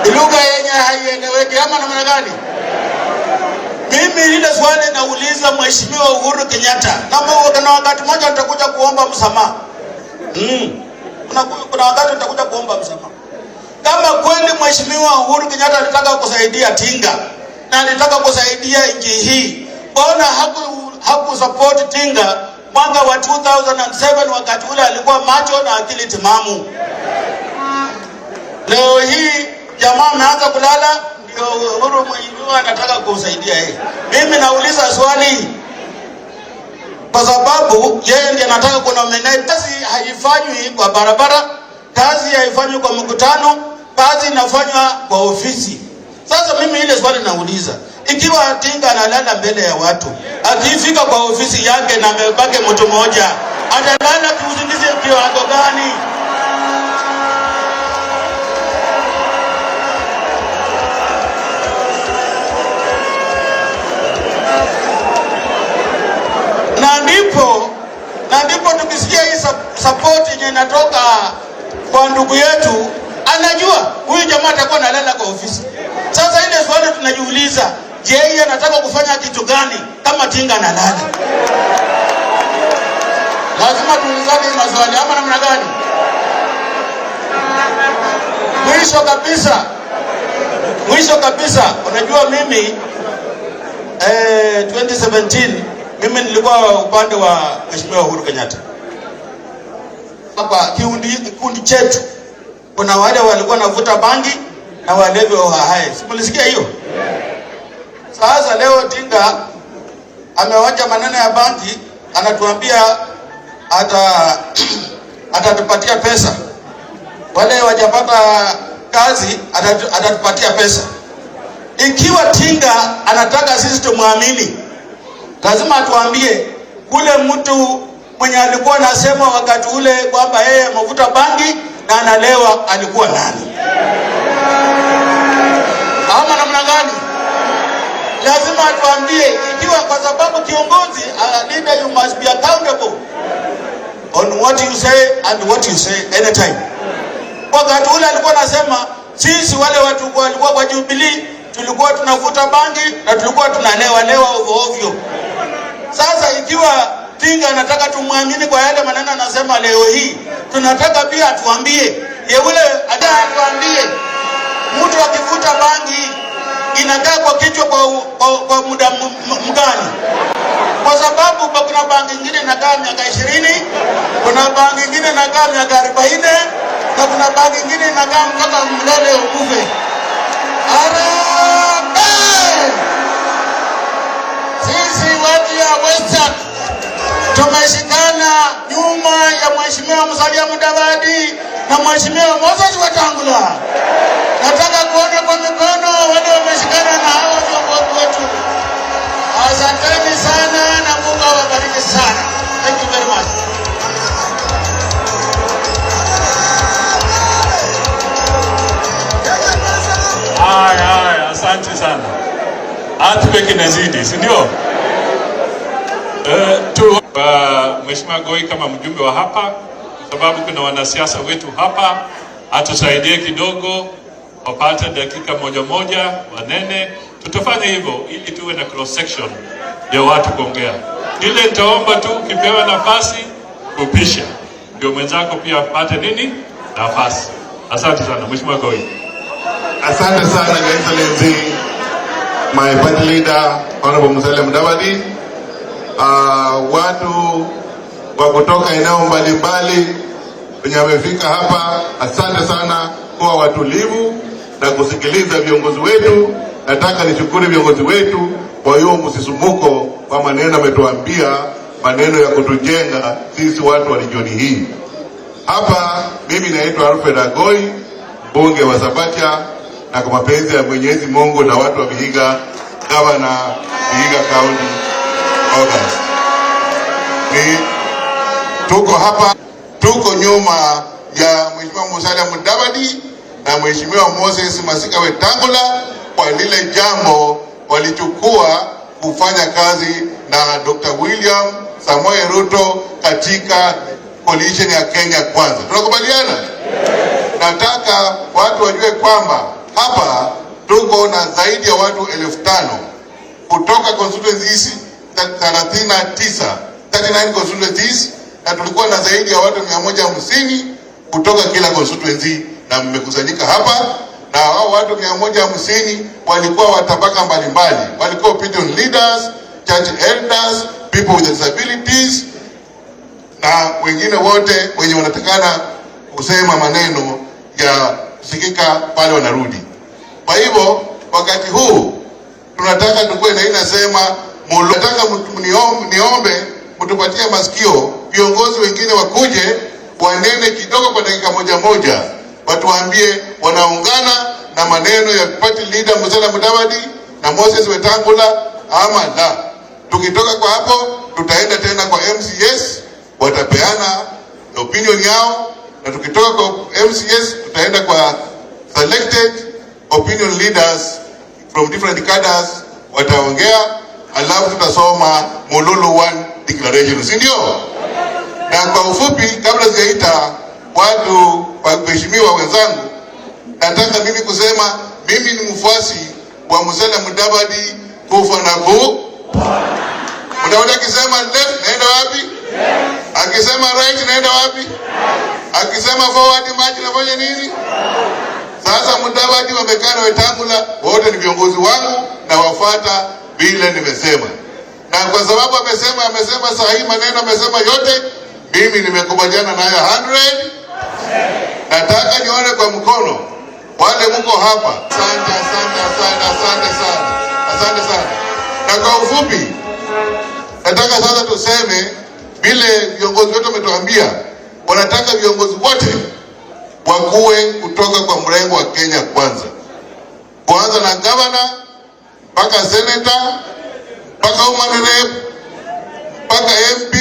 Lugha yenye haieleweki. Ama namna gani? Mimi ile swali nauliza Mheshimiwa Uhuru Kenyatta, na wakati mmoja nitakuja kuomba msamaha. Kuna wakati nitakuja kuomba msamaha. Kama kweli Mheshimiwa Uhuru Kenyatta alitaka kusaidia Tinga na alitaka kusaidia nchi hii, mbona hakusupport Tinga mwaka wa 2007 wakati ule alikuwa macho na akili timamu? Leo hii jamaa ameanza kulala, ndio Uhuru mwenyewe anataka kusaidia yeye. Mimi nauliza swali kwa sababu yeye ndiye anataka kunominate. Kazi haifanywi kwa barabara, kazi haifanywi kwa mkutano, kazi inafanywa kwa ofisi. Sasa mimi ile swali nauliza, ikiwa Tinga analala mbele ya watu, akifika kwa ofisi yake na amebaki mtu mmoja, atalala kiusingizi kiwango gani? Na ndipo tukisikia hii support yenye inatoka kwa ndugu yetu, anajua huyu jamaa atakuwa analala kwa ofisi. Sasa ile swali tunajiuliza, je, yeye anataka kufanya kitu gani kama Tinga analala? Lazima tuulizane maswali. Ama namna gani? Mwisho kabisa, unajua mimi 2017 mimi nilikuwa upande wa Mheshimiwa Uhuru Kenyatta. Hapa kikundi chetu kuna wale walikuwa navuta bangi na walevi wa hai. Simulisikia hiyo? Sasa leo Tinga amewacha maneno ya bangi, anatuambia atatupatia pesa. Wale wajapata kazi atatupatia pesa. Ikiwa Tinga anataka sisi tumwamini, lazima atuambie ule mtu mwenye alikuwa anasema wakati ule kwamba yeye amevuta bangi na analewa alikuwa nani? Ama namna gani? Lazima atuambie, ikiwa kwa sababu kiongozi, a leader, you must be accountable on what you say and what you say anytime. Wakati ule alikuwa anasema sisi wale watu walikuwa kwa Jubilee tulikuwa tunavuta bangi na tulikuwa tunalewa ovyo. Sasa ikiwa Tinga anataka tumwamini kwa yale maneno anasema leo hii, tunataka pia atuambie, yule atuambie mtu akivuta bangi inakaa kwa kichwa kwa muda mgani? Kwa sababu kuna bangi nyingine inakaa miaka 20, kuna bangi nyingine inakaa miaka 40, na kuna bangi nyingine inakaa mpaka mlele ukufe. Sisi watu ya Western tumeshikana nyuma ya Mheshimiwa Musalia Mudavadi na Mheshimiwa Moses Wetangula. Nataka kuona kwa mikono wale wameshikana na hao viongozi wetu. Asanteni sana na Mungu awabariki sana. Thank you very much. Asante sana. Atupeke nazidi, si ndio? Mheshimiwa Goi kama mjumbe wa hapa, kwa sababu kuna wanasiasa wetu hapa, atusaidie kidogo wapate dakika moja wanene. Tutafanya hivyo ili tuwe na cross section ya watu kuongea. Ile nitaomba tu kipewa nafasi kupisha, ndio mwenzako pia apate nafasi. Asante sana Mheshimiwa Goi. Asante sana Your Excellency, my party leader Honorable Musalia Mudavadi. Watu wa kutoka eneo mbalimbali wenye wamefika hapa, asante sana kwa watulivu na kusikiliza viongozi wetu. Nataka nishukuru viongozi wetu kwa hiyo msisumuko kwa maneno ametuambia, maneno ya kutujenga sisi watu wa regioni hii. Hapa mimi naitwa Alfred Agoi, mbunge wa Sabatia, na kwa mapenzi ya Mwenyezi Mungu na watu wa Vihiga, gavana Vihiga County August. Tuko hapa, tuko nyuma ya Mheshimiwa Musalia Mudavadi na Mheshimiwa Moses Masika Wetangula kwa lile jambo walichukua kufanya kazi na Dr. William Samoei Ruto katika coalition ya Kenya Kwanza. Tunakubaliana? Nataka watu wajue kwamba hapa tuko na zaidi ya watu 5,000 kutoka constituencies 39 constituencies, na tulikuwa na zaidi ya watu 150 kutoka kila constituency, na mmekusanyika hapa. Na hao watu 150 walikuwa wa tabaka mbalimbali, walikuwa opinion leaders, church elders, people with disabilities na wengine wote wenye wanatakana kusema maneno ya kusikika pale wanarudi. Kwa hivyo wakati huu tunataka tukue na inasema nataka niombe mtupatie masikio viongozi wengine wakuje wanene kidogo kwa dakika moja, watuambie wanaungana na maneno ya party leader Musalia Mudavadi na Moses Wetangula ama la. Tukitoka kwa hapo tutaenda tena kwa MCS, watapeana opinion yao, na tukitoka kwa MCS tutaenda kwa selected opinion leaders from different cadres, wataongea, alafu tutasoma Mululu 1 declaration, si ndio? Na kwa ufupi, kabla sijaita watu waheshimiwa wenzangu, nataka mimi kusema mimi ni mfuasi wa Musalia Mudavadi kufa na Mudavadi akisema left naenda wapi? Akisema right naenda wapi? Akisema forward maji nafanya nini? Sasa Mudavadi wamekaa na Wetangula, wote ni viongozi wangu na wafuata vile nimesema. Na kwa sababu amesema sahihi maneno, amesema yote, mimi nimekubaliana naye 100. Nataka nione kwa mkono wale mko hapa. Asante sana. Na kwa ufupi nataka sasa tuseme vile viongozi wetu wametuambia, wanataka viongozi wote wakuwe kutoka kwa mrengo wa Kenya Kwanza, kuanza na governor mpaka senator mpaka woman rep mpaka MP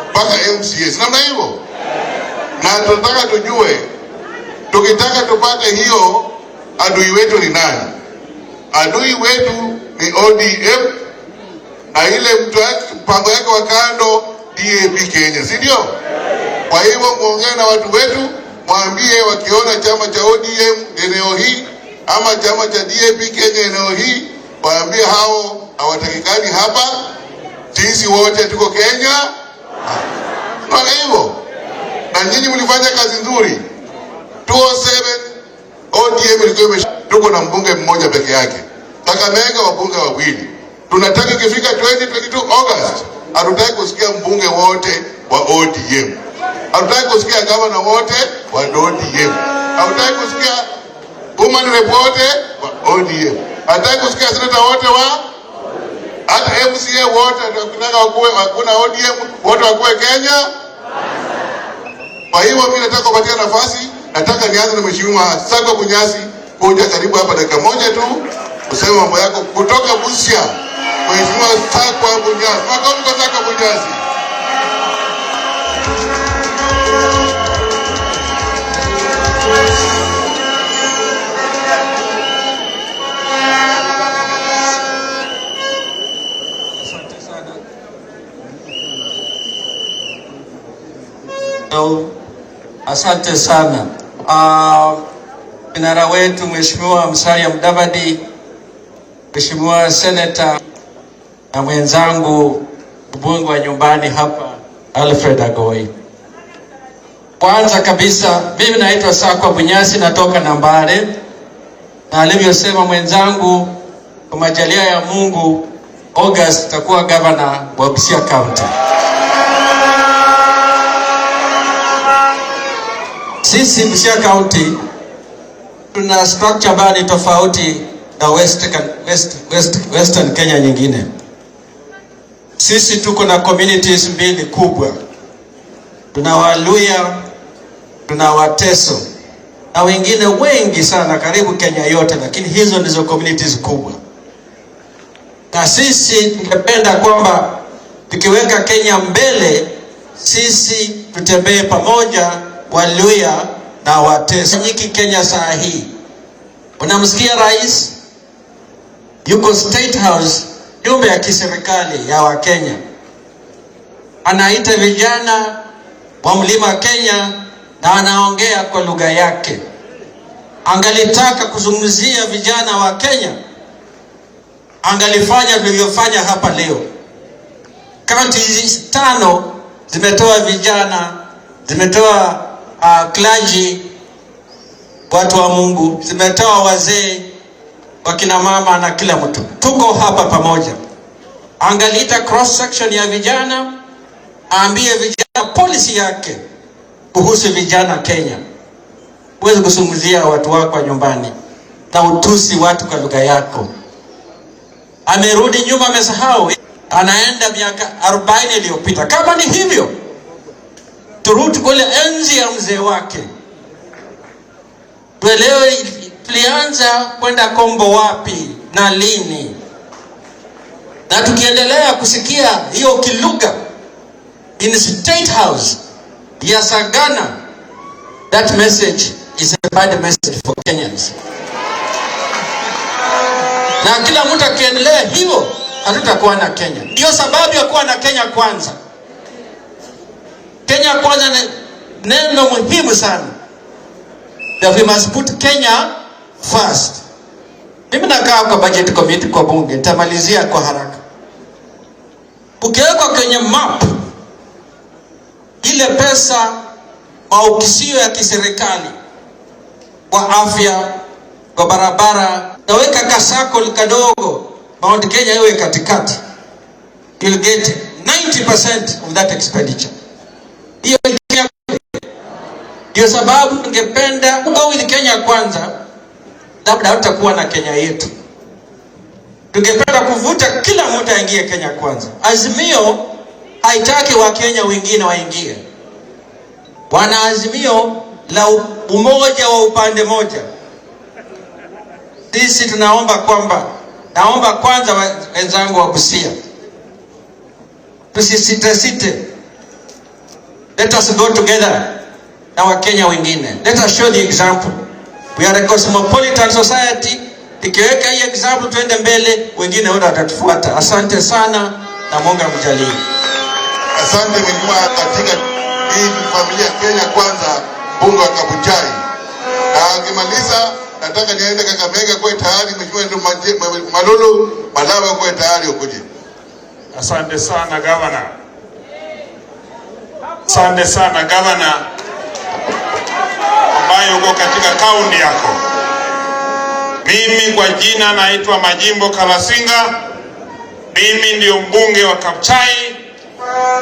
mpaka MCS, namna hivyo. Na tunataka tujue, tukitaka tupate hiyo, adui wetu ni nani? Adui wetu ni ODM na ile mpango yake wa kando DAP Kenya, si ndio? Kwa hivyo muongee na watu wetu, mwambie wakiona chama cha ODM eneo hii ama chama cha DAP Kenya eneo hii, waambie hao hawatakikani hapa, sisi wote tuko Kenya. Kwa hivyo, na nyinyi mlifanya kazi nzuri. 207 ODM ilikuwa tuko na mbunge mmoja peke yake, Kakamega wabunge wawili. Tunataka ikifika 2022 August, hatutaki kusikia mbunge wote wa ODM, hatutaki kusikia gavana wote wa ODM, hatutaki kusikia woman rep wote wa ODM, hatutaki kusikia senator wote wa, hata MCA wote tunataka wakuwe, hakuna ODM wote wakuwe Kenya. Kwa hiyo mimi nataka kupatia nafasi, nataka nianze na Mheshimiwa Sakwa Bunyasi, kuja karibu hapa dakika moja tu useme mambo yako kutoka Busia. Mheshimiwa Sakwa Bunyasi, makofi kwa Sakwa Bunyasi. Asante sana. Kinara wetu Mheshimiwa Musalia Mudavadi, Mheshimiwa Senator na mwenzangu mbunge wa nyumbani hapa Alfred Agoi. Kwanza kabisa mimi naitwa Sakwa Bunyasi, natoka Nambale, na alivyosema mwenzangu, kwa majalia ya Mungu August takuwa governor wa Busia County. Sisi Busia County tuna structure bali tofauti na Western Kenya nyingine. Sisi tuko na communities mbili kubwa. Tuna Waluya tuna Wateso na wengine wengi sana karibu Kenya yote, lakini hizo ndizo communities kubwa. Na sisi tungependa kwamba tukiweka Kenya mbele, sisi tutembee pamoja, Waluhya na Wateso. Nyiki Kenya saa hii, unamsikia rais yuko State House, nyumba ya kiserikali ya Wakenya, anaita vijana wa Mlima Kenya na anaongea kwa lugha yake. Angelitaka kuzungumzia vijana wa Kenya, angalifanya tulivyofanya hapa leo. Kaunti 5 zimetoa vijana, zimetoa clergy, watu wa Mungu, zimetoa wazee, wakina mama na kila mtu. Tuko hapa pamoja. Angalita cross section ya vijana, aambie vijana policy yake kuhusu vijana Kenya. Huwezi kusunguzia watu wako nyumbani na utusi watu kwa lugha yako. Amerudi nyuma, amesahau, anaenda miaka 40 iliyopita. Kama ni hivyo, turudi kule enzi ya mzee wake. Tuelewe tulianza kwenda Kombo wapi na lini. Na tukiendelea kusikia hiyo kilugha in State House ya Sagana, that message is a bad message for Kenyans. Na kila mtu akiendelea hivyo, hatutakuwa na Kenya. Ndio sababu ya kuwa na Kenya kwanza. Kenya kwanza ni neno muhimu sana. That we must put Kenya first. Mimi nakaa kwa budget committee kwa bunge, nitamalizia kwa haraka. Ukiweka kwenye map ile pesa maukisio ya kiserikali kwa afya, kwa barabara, naweka kasako kadogo, Mount Kenya iwe katikati, you'll get 90% of that expenditure. Hiyo Kenya. Ndio sababu tungependa go with Kenya kwanza, labda hatakuwa na Kenya yetu. Tungependa kuvuta kila mtu aingie Kenya kwanza. Azimio haitaki wa Kenya wengine waingie. Wana azimio la umoja wa upande moja. Sisi tunaomba kwamba, naomba kwanza wenzangu wa Busia, tusisite. Let us go together na Wakenya wengine. Let us show the example. We are a cosmopolitan society. Tukiweka hii example tuende mbele, wengine wote watatufuata. Asante sana na Mungu amjalie. Asante mheshimiwa. Katika hii familia Kenya kwanza, mbunge wa Kabuchai, na akimaliza nataka niende Kakamega kwa tayari. Mheshimiwa Malulu Malawa kwa tayari ukuje. Asante sana gavana. Asante sana gavana ambaye uko katika kaunti yako. Mimi kwa jina naitwa Majimbo Kalasinga. Mimi ndio mbunge wa Kabuchai,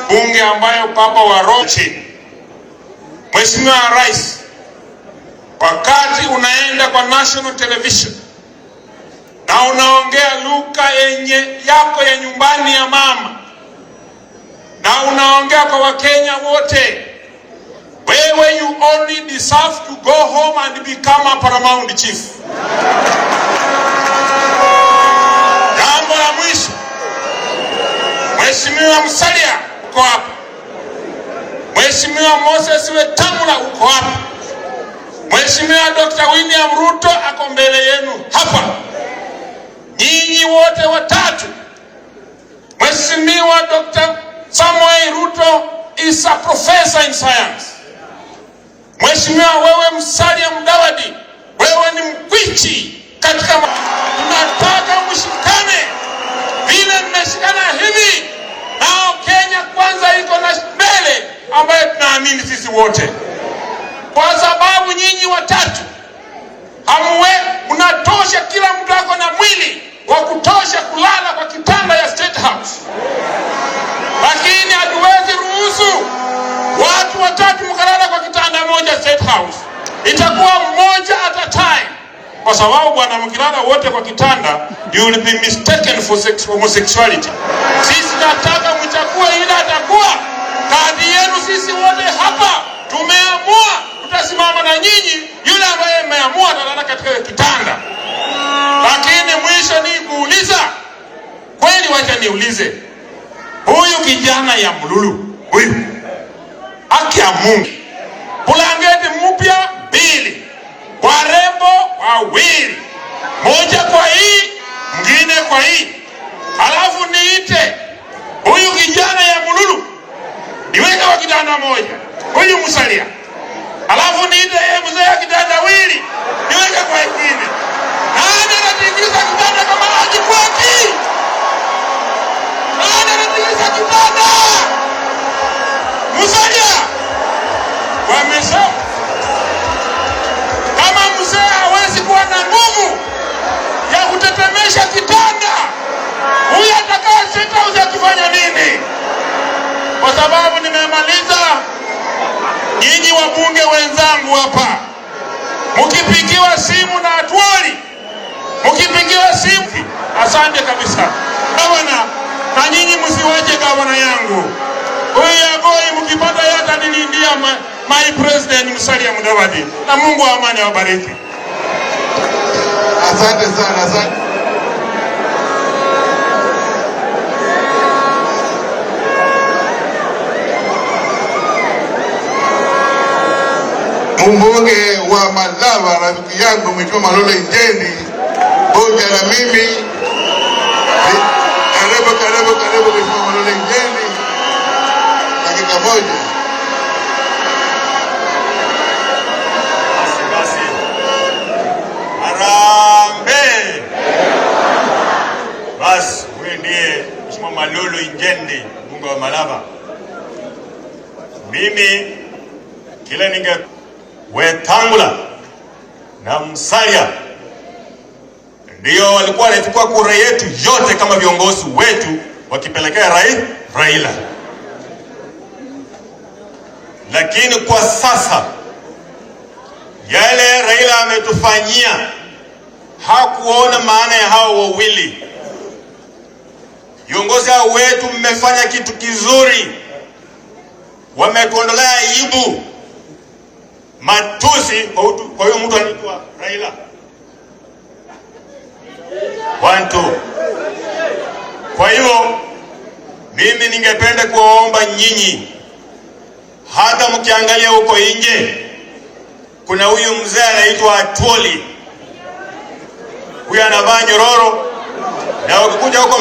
bunge ambayo papa wa Rochi. Mheshimiwa Rais, wakati unaenda kwa national television na unaongea lugha yenye yako ya nyumbani ya mama, na unaongea kwa Wakenya wote, wewe you only deserve to go home and become a paramount chief. Jambo la mwisho, Mheshimiwa Musalia uko hapa, Mheshimiwa Moses Wetangula uko hapa, Mheshimiwa Dr. William Ruto ako mbele yenu hapa. Nyinyi wote watatu, Mheshimiwa Dr. Samuel Ruto is a professor in science. Mheshimiwa wewe Musalia Mudavadi, wewe ni mkwichi katika tunataka mshikane vile mmeshikana hivi, nao Kenya kwanza iko na mbele ambaye tunaamini sisi wote, kwa sababu nyinyi watatu mnatosha. Kila mtu ako na mwili wa kutosha kulala kwa kitanda ya State House, lakini hatuwezi ruhusu watu watatu mkalala kwa kitanda moja State House. Itakuwa mmoja at a time, kwa sababu bwana mkilala wote kwa kitanda you will be mistaken for homosexuality. Sisi tunataka mchague ile atakuwa kadi yenu. Sisi wote hapa tumeamua simama na nyinyi, yule ambaye mmeamua atalala katika kitanda. Lakini mwisho ni kuuliza, kweli wacha niulize, huyu kijana ya Mululu, huyu haki ya Mungu, bulangeti mpya 2, warembo 2, moja kwa hii, mwingine kwa hii, alafu niite huyu kijana ya Mululu niweke kwa kitanda moja, huyu Musalia, alafu niite yeye mzee ya kitanda 2 niweke kwa ingine. Nani anatingiza kitanda kama Haji Kweki? Nani anatingiza kitanda? Musalia. Wamesema kama mzee hawezi kuwa na nguvu ya kutetemesha kitanda, huyu atakaa State House akifanya nini? Kwa sababu nimemaliza, nyinyi wabunge wenzangu hapa, mkipigiwa simu na Atwoli, mkipigiwa simu, asante kabisa gavana, na nyinyi msiwache gavana yangu huyu Agoi, mkipata yata nilindia my president Musalia Mudavadi, na Mungu wa amani awabariki. Asante sana, asante. Mbunge wa Malava, rafiki yangu Mheshimiwa Malolo Injendi, hoja na mimi. Karibu Mheshimiwa Malolo Injendi, dakika moja. Basi. Harambee. Basi, huyu ndiye Mheshimiwa Malolo Injendi, mbunge wa Malava. Mimi kile ninge Wetangula na Musalia ndio walikuwa wanachukua kura yetu yote kama viongozi wetu, wakipelekea Raila. Lakini kwa sasa yale Raila ametufanyia, hakuona maana ya hao wawili. Viongozi hao wetu mmefanya kitu kizuri, wametuondolea aibu, matusi kwa huyo mtu anaitwa Raila. 1 2. Kwa hiyo mimi ningependa kuwaomba nyinyi, hata mkiangalia huko nje, kuna huyu mzee anaitwa Atwoli, huyu anavaa nyororo, na ukikuja huko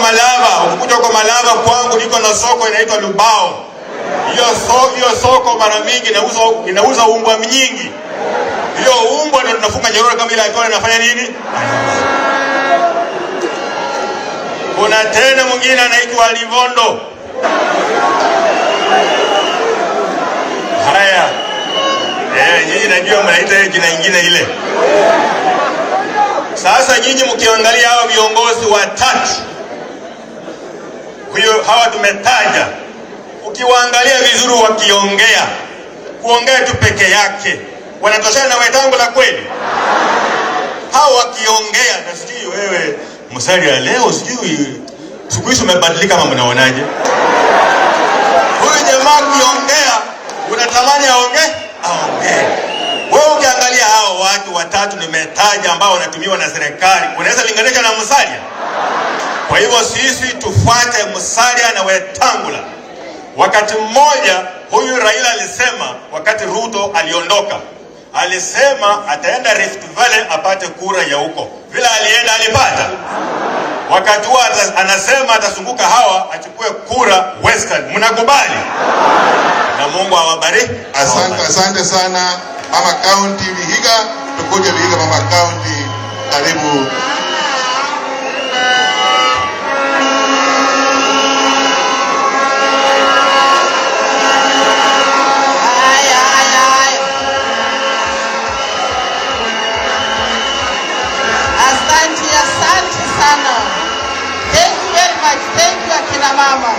Malava kwangu niko na soko inaitwa Lubao. Hiyo soko mara mingi inauza umbwa nyingi. Hiyo umbwa ndio tunafunga nyororo kama ile Atwoli anafanya nini? Kuna tena mwingine anaitwa Livondo. Haya. Nyinyi najua mnaita jina nyingine ile. Sasa nyinyi mkiangalia hao viongozi watatu, hawa tumetaja, ukiwaangalia vizuri kuongea tu peke yake, wanatoshana na Wetangula kweli? Hao wakiongea, na sijui wewe Musalia leo, sijui siku hizi umebadilika kama mnaonaje? Huyu jamaa kiongea unatamani aongee. Wewe ukiangalia hao watu watatu nimetaja ambao wanatumiwa na serikali, unaweza linganisha na Musalia? Kwa hivyo sisi tufuate Musalia na Wetangula. Wakati mmoja huyu Raila alisema, wakati Ruto aliondoka, alisema ataenda Rift Valley apate kura ya huko. Vile alienda alipata. Wakati huo anasema atazunguka hawa achukue kura Western. Mnakubali? Na Mungu awabariki. Asante sana Mama County Vihiga, tukuje Vihiga Mama County, karibu. Asante sana. Thank you very much. Thank you akina mama.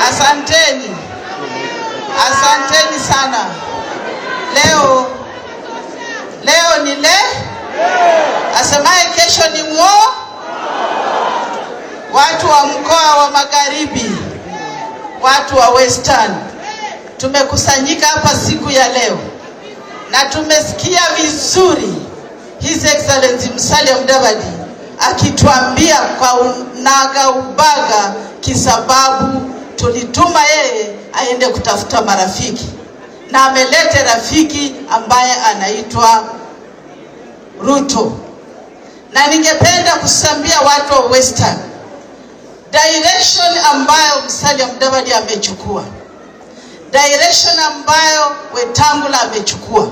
Asanteni. Asanteni sana. Leo ni asemaye kesho ni watu wa mkoa wa Magharibi, watu wa Western, tumekusanyika hapa siku ya leo na tumesikia vizuri His Excellency Musalia Mudavadi akituambia kwa unaga ubaga, kisababu tulituma yeye aende kutafuta marafiki, na amelete rafiki ambaye anaitwa Ruto. Na ningependa kusambia watu wa Western, direction ambayo Musalia Mudavadi amechukua, direction ambayo Wetangula amechukua,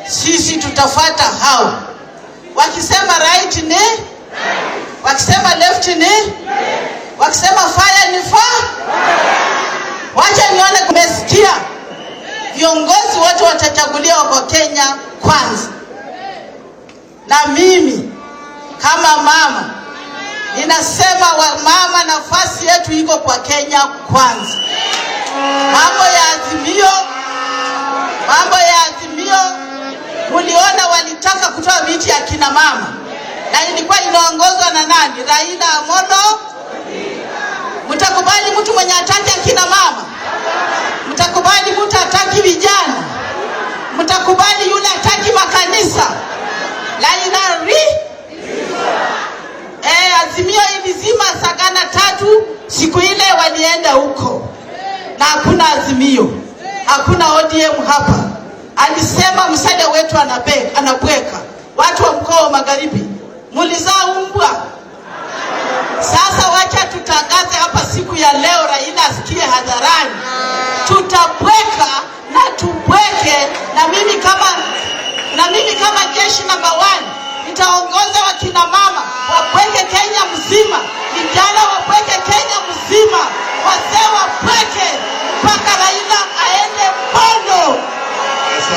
sisi tutafuata hao. Wakisema right ni, wakisema left ni, wakisema fire ni fire. Wacha nione kumesikia viongozi wote watachaguliwa kwa Kenya kwanza. Na mimi kama mama ninasema mama, nafasi yetu iko kwa Kenya kwanza. Mambo ya azimio muliona walitaka kutoa viti ya kina mama, na ilikuwa inaongozwa na nani? Raila Amolo. Mtakubali mtu mwenye ataki akina mama? Mtakubali mtu ataki vijana? Mtakubali yule ataki makanisa? Azimio ilizima Sagana 3 siku ile walienda huko, na hakuna azimio, hakuna ODM hapa. Alisema Musalia wetu anabweka. Watu wa mkoa wa Magharibi, mulizaa umbwa. Sasa wacha tutangaze hapa siku ya leo, Raila asikie hadharani, tutabweka na tubweke. Na mimi kama jeshi namba 1 nitaongoza wakina mama wabweke Kenya mzima, vijana wabweke Kenya mzima, wazee wabweke, mpaka Raila aende Bondo.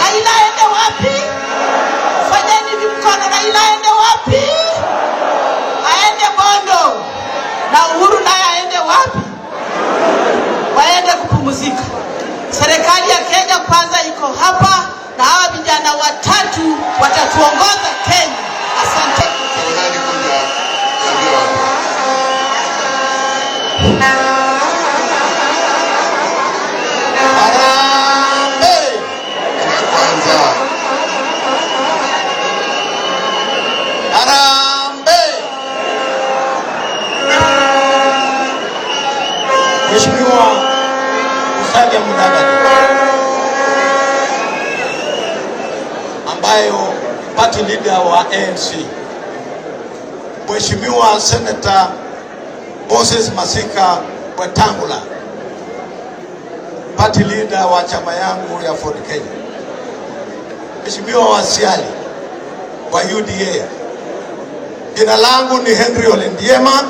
Raila aende wapi? Fanyeni vimkono. Raila aende wapi? Aende Bondo. Na Uhuru naye aende wapi? Waende kupumzika. Serikali ya Kenya kwanza iko hapa, na hawa vijana watatu watatuongoza Kenya. Asante. Mheshimiwa Musalia Mudavadi ambayo party leader wa ANC, Mheshimiwa Senator Moses Masika Wetangula, party leader wa chama yangu ya Ford Kenya, Mheshimiwa Wasiali wa UDA. Jina langu ni Henry Olendiema.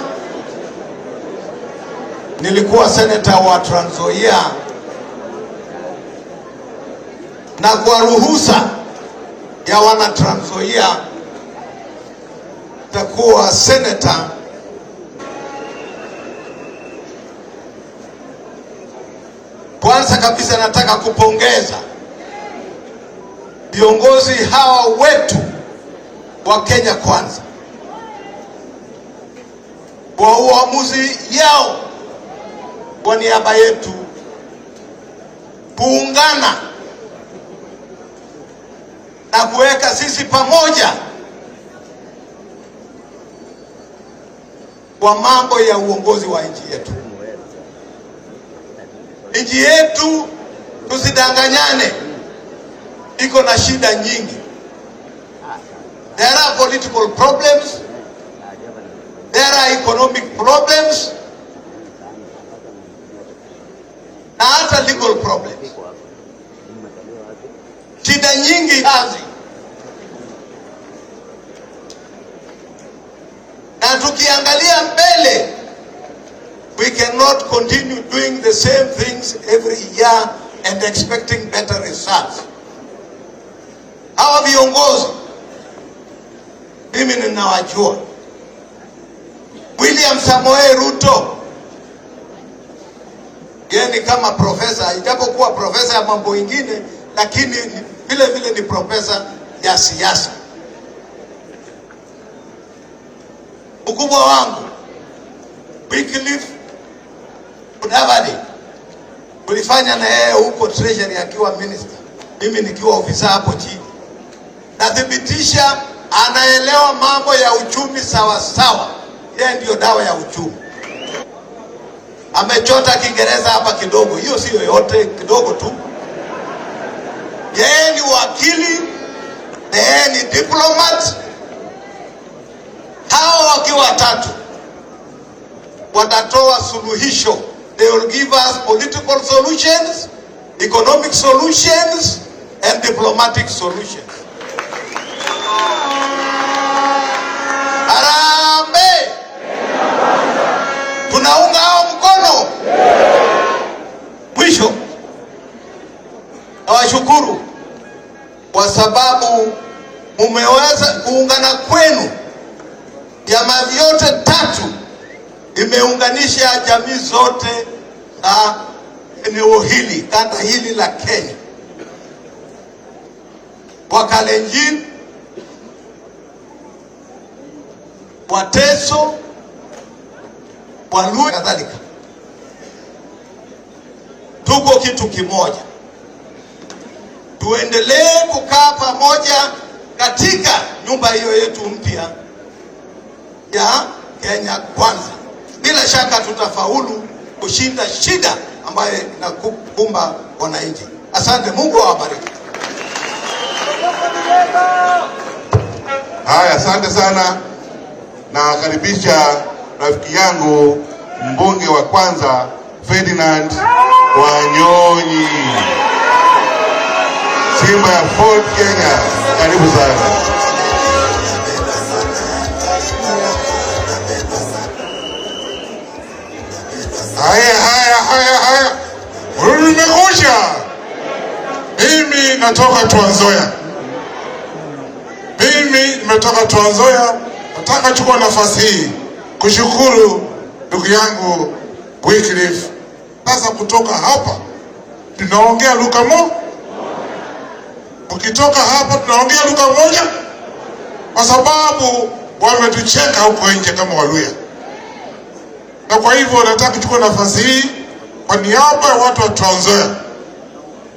Nilikuwa senator wa Trans Nzoia, na kwa ruhusa ya wana Trans Nzoia takuwa senator Kwanza kabisa nataka kupongeza viongozi hawa wetu wa Kenya Kwanza kwa uamuzi yao kwa niaba yetu kuungana na kuweka sisi pamoja kwa mambo ya uongozi wa nchi yetu. Nchi yetu, tusidanganyane, iko na shida nyingi. There are political problems, there are economic problems, na hata legal problems. Shida nyingi kazi. Na tukiangalia mbele, we cannot continue doing the same things every year and expecting better results. Hawa viongozi mimi ninawajua. William Samoei Ruto, yeye ni kama profesa, ijapokuwa profesa ya mambo ingine, lakini vile vile ni profesa ya siasa. Mkubwa wangu Wycliffe Mudavadi, ulifanya na yeye huko treasury akiwa minister. mimi nikiwa ofisa hapo chini, nathibitisha anaelewa mambo ya uchumi sawa sawa. Yeye ndio dawa ya uchumi. Amechota Kiingereza hapa kidogo, hiyo sio yote, kidogo tu. Yeye ni wakili, yeye ni diplomat. Hao wakiwa watatu watatoa suluhisho. They will give us political solutions, economic solutions and diplomatic solutions. Harambee! Tunaunga hao mkono. Mwisho, nawashukuru kwa sababu mumeweza kuungana kwenu. Vyama vyote tatu imeunganisha jamii zote za eneo hili, kanda hili la Kenya. Wakalenjin, Wateso, Waluo kadhalika. Tuko kitu kimoja. Tuendelee kukaa pamoja katika nyumba hiyo yetu mpya ya Kenya Kwanza. Bila shaka tutafaulu kushinda shida ambayo inakumba wananchi. Asante, Mungu awabariki. Haya, asante sana. Na karibisha rafiki yangu mbunge wa kwanza Ferdinand Wanyonyi, Simba ya Fort Kenya. Karibu sana. Haya. Nimekuja. Mimi natoka Trans Nzoia. Nataka chukua nafasi hii kushukuru ndugu yangu Wycliffe. Sasa kutoka hapa tunaongea lugha moja. Ukitoka hapa tunaongea lugha moja, kwa sababu wametucheka huko nje kama Waluya. Na kwa hivyo nataka kuchukua nafasi hii kwa niaba ya watu wa Trans Nzoia.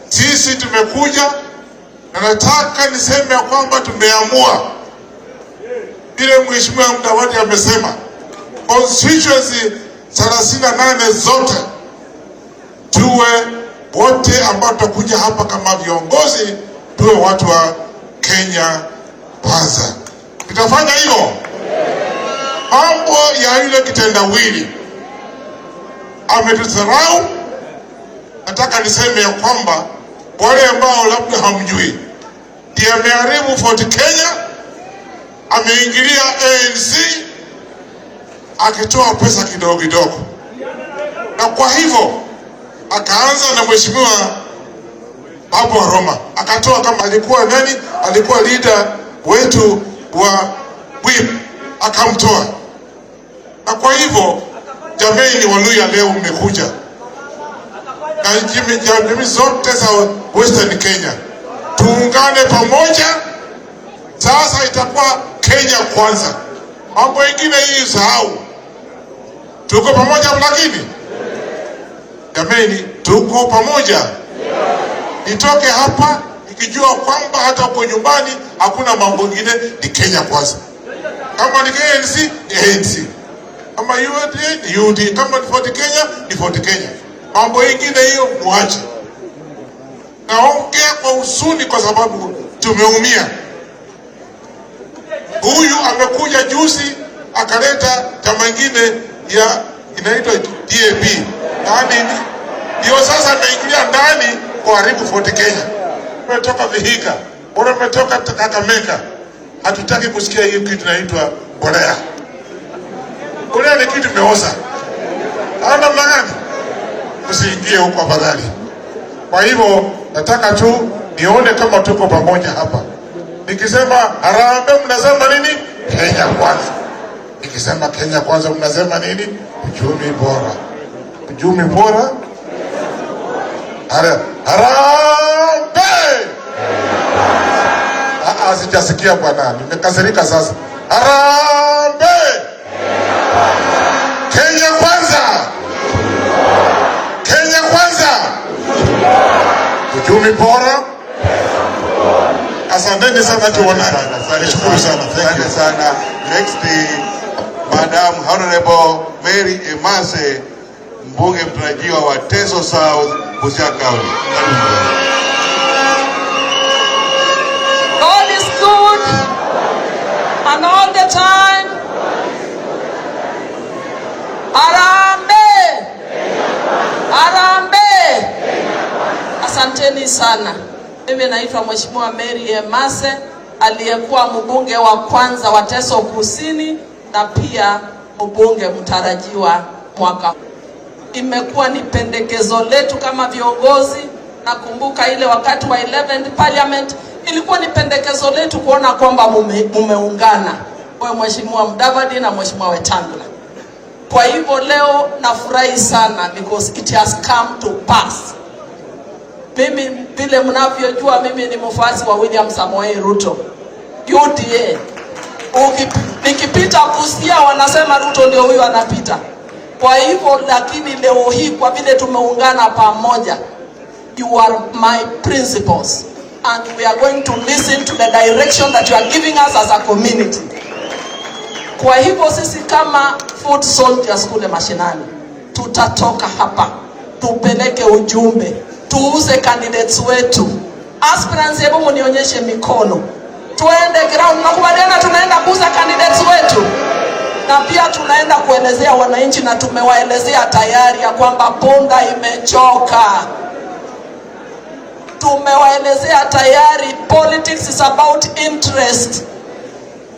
Sisi tumekuja na nataka niseme ya kwamba tumeamua ile Mheshimiwa Mudavadi amesema, constituency 38 zote tuwe wote ambao tutakuja hapa kama viongozi, tuwe watu wa Kenya Kwanza. Tutafanya hivyo. Mambo ya yule kitendawili ametudharau. Nataka niseme ya kwamba wale ambao labda hamjui, ndiye ameharibu Fort Kenya, ameingilia ANC akitoa pesa kidogo kidogo. Na kwa hivyo akaanza na Mheshimiwa Babu wa Roma, akatoa kama alikuwa nani, alikuwa leader wetu wa whip, akamtoa. Na kwa hivyo jamii Waluya leo mmekuja na jamii zote za Western Kenya, tuungane pamoja. Sasa itakuwa Kenya Kwanza. Mambo mengine hii sahau. Tuko pamoja lakini jamani, tuko pamoja. Nitoke hapa nikijua kwamba hata huko nyumbani hakuna mambo mengine, ni Kenya Kwanza. Kama ni ANC ni ANC, kama UD ni UD, kama ni Fort Kenya ni Fort Kenya. Mambo mengine hiyo muache. Naongea kwa huzuni kwa sababu tumeumia. Huyu amekuja juzi akaleta chama kingine ya inaitwa DAP. Yaani ndio sasa anaingilia ndani kuharibu Fort Kenya. Umetoka Vihiga, umetoka Kakamega. Hatutaki kusikia hiyo kitu inaitwa Borea. Borea ni kitu imeoza. Ana mlangani. Usiingie huko afadhali. Kwa hivyo nataka tu nione kama tuko pamoja hapa. Nikisema harambee mnasema nini? Kenya Kwanza. Nikisema Kenya Kwanza mnasema nini? Uchumi bora. Uchumi bora. Harambee! Sijasikia bwana. Nimekasirika sasa. Harambee! Kenya Kwanza. Kenya Kwanza. Uchumi bora. Asanteni sana tuonane. Nashukuru sana. Asante sana. Next Madam Honorable Mary Emase, mbunge mtarajiwa wa Teso South, Busia County. God is good and all the time. Harambee! Harambee! Asanteni sana. Mimi naitwa Mheshimiwa Mary Emase, aliyekuwa mbunge wa kwanza wa Teso Kusini na pia mbunge mtarajiwa mwaka. Imekuwa ni pendekezo letu kama viongozi. Nakumbuka ile wakati wa 11th Parliament ilikuwa ni pendekezo letu kuona kwamba mumeungana kwa Mheshimiwa Mudavadi na Mheshimiwa Wetangula. Kwa hivyo leo nafurahi sana because it has come to pass. Mimi vile mnavyojua, mimi ni mfuasi wa William Samoei Ruto UDA. Nikipita Busia wanasema Ruto ndio huyu anapita. Kwa hivyo lakini leo hii kwa vile tumeungana pamoja, you are my principles and we are going to listen to the direction that you are giving us as a community. Kwa hivyo sisi kama foot soldiers kule mashinani tutatoka hapa, tupeleke ujumbe, tuuze candidates wetu. Aspirants, hebu mnionyeshe mikono. Tuende ground, nakubaliana tunaenda kuuza candidates wetu. Na pia tunaenda kuelezea wananchi, na tumewaelezea tayari ya kwamba punda imechoka. Tumewaelezea tayari politics is about interest.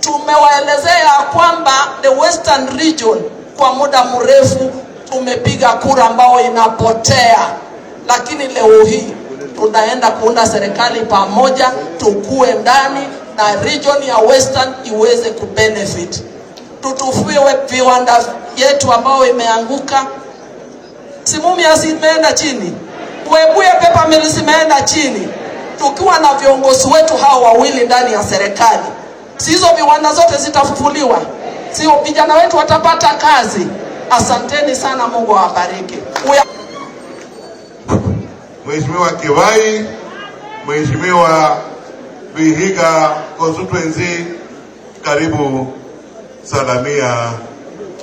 Tumewaelezea kwamba the Western region kwa muda mrefu tumepiga kura ambao inapotea. Lakini leo hii tunaenda kuunda serikali pamoja, tukue ndani na region ya Western iweze kubenefit. Tutufue viwanda yetu ambao imeanguka. Simumia zimeenda chini. Webuye pepa mill zimeenda chini. Tukiwa na viongozi wetu hao wawili ndani ya serikali, si hizo viwanda zote zitafufuliwa? Sio vijana wetu watapata kazi? Asanteni sana, Mungu awabariki. Mheshimiwa Kiwai, Mheshimiwa Vihiga Consultative, karibu salamia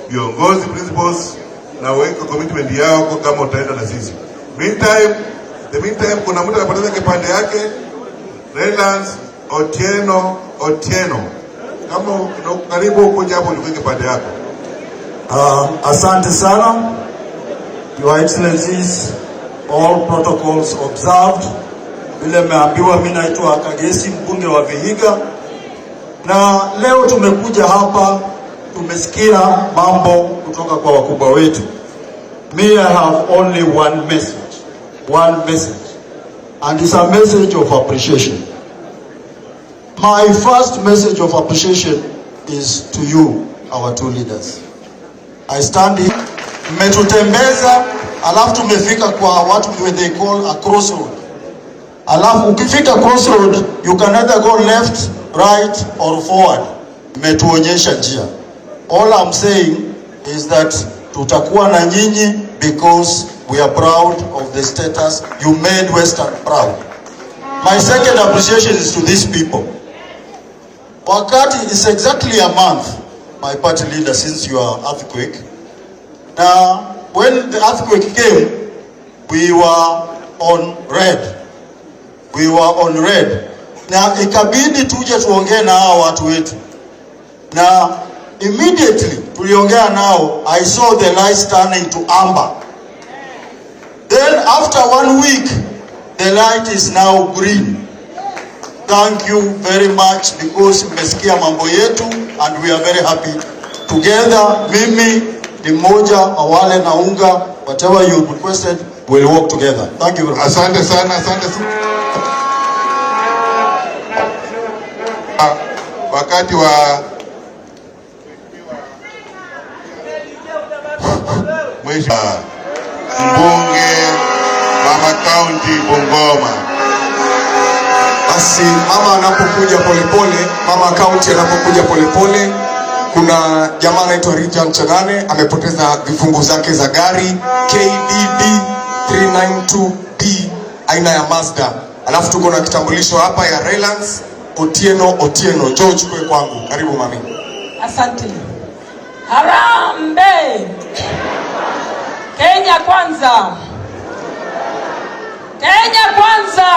viongozi principals na weka commitment yao kama utaenda na sisi. The meantime kuna mtu anapoteza kipande yake, Relance Otieno. Kama karibu kuja hapo uchukue kipande yako. Asante sana. Your Excellencies, all protocols observed. Vile meambiwa, mimi naitwa Kagesi, mbunge wa Vihiga. Na leo tumekuja hapa, tumesikia mambo kutoka kwa wakubwa wetu. Me, I have only one message, and it's a message of appreciation. My first message of appreciation is to you, our two leaders. I stand here, mmetutembeza, alafu tumefika kwa what they call a crossroad. Alafu ukifika crossroad, you can either go left, right or forward. Mmetuonyesha njia. All I'm saying is that tutakuwa na nyinyi because we are proud of the status you made Western proud. My second appreciation is to these people. Wakati is exactly a month, my party leader, since your earthquake. Now, when the earthquake came, we were on red. Na ikabidi tuje tuongee na hao watu wetu. Na immediately tuliongea nao, I saw the lights turning to amber. Then after 1 week, the light is now green. Thank you very much because mmesikia mambo yetu and we are very happy. Together, mimi ni mmoja wa wale na unga, whatever you requested, we'll work together. Thank you very much. Asante sana. Wakati wa Mheshimiwa mbunge Mama County Bungoma. Basi mama anapokuja polepole, Mama County anapokuja polepole, kuna jamaa anaitwa Rijan Chagane amepoteza vifungu zake za gari KDB 392B aina ya Mazda. Alafu tuko na kitambulisho hapa ya Relance Otieno. Njoo uchukue kwangu. Karibu mami. Asante. Harambee! Kenya kwanza! Kenya kwanza!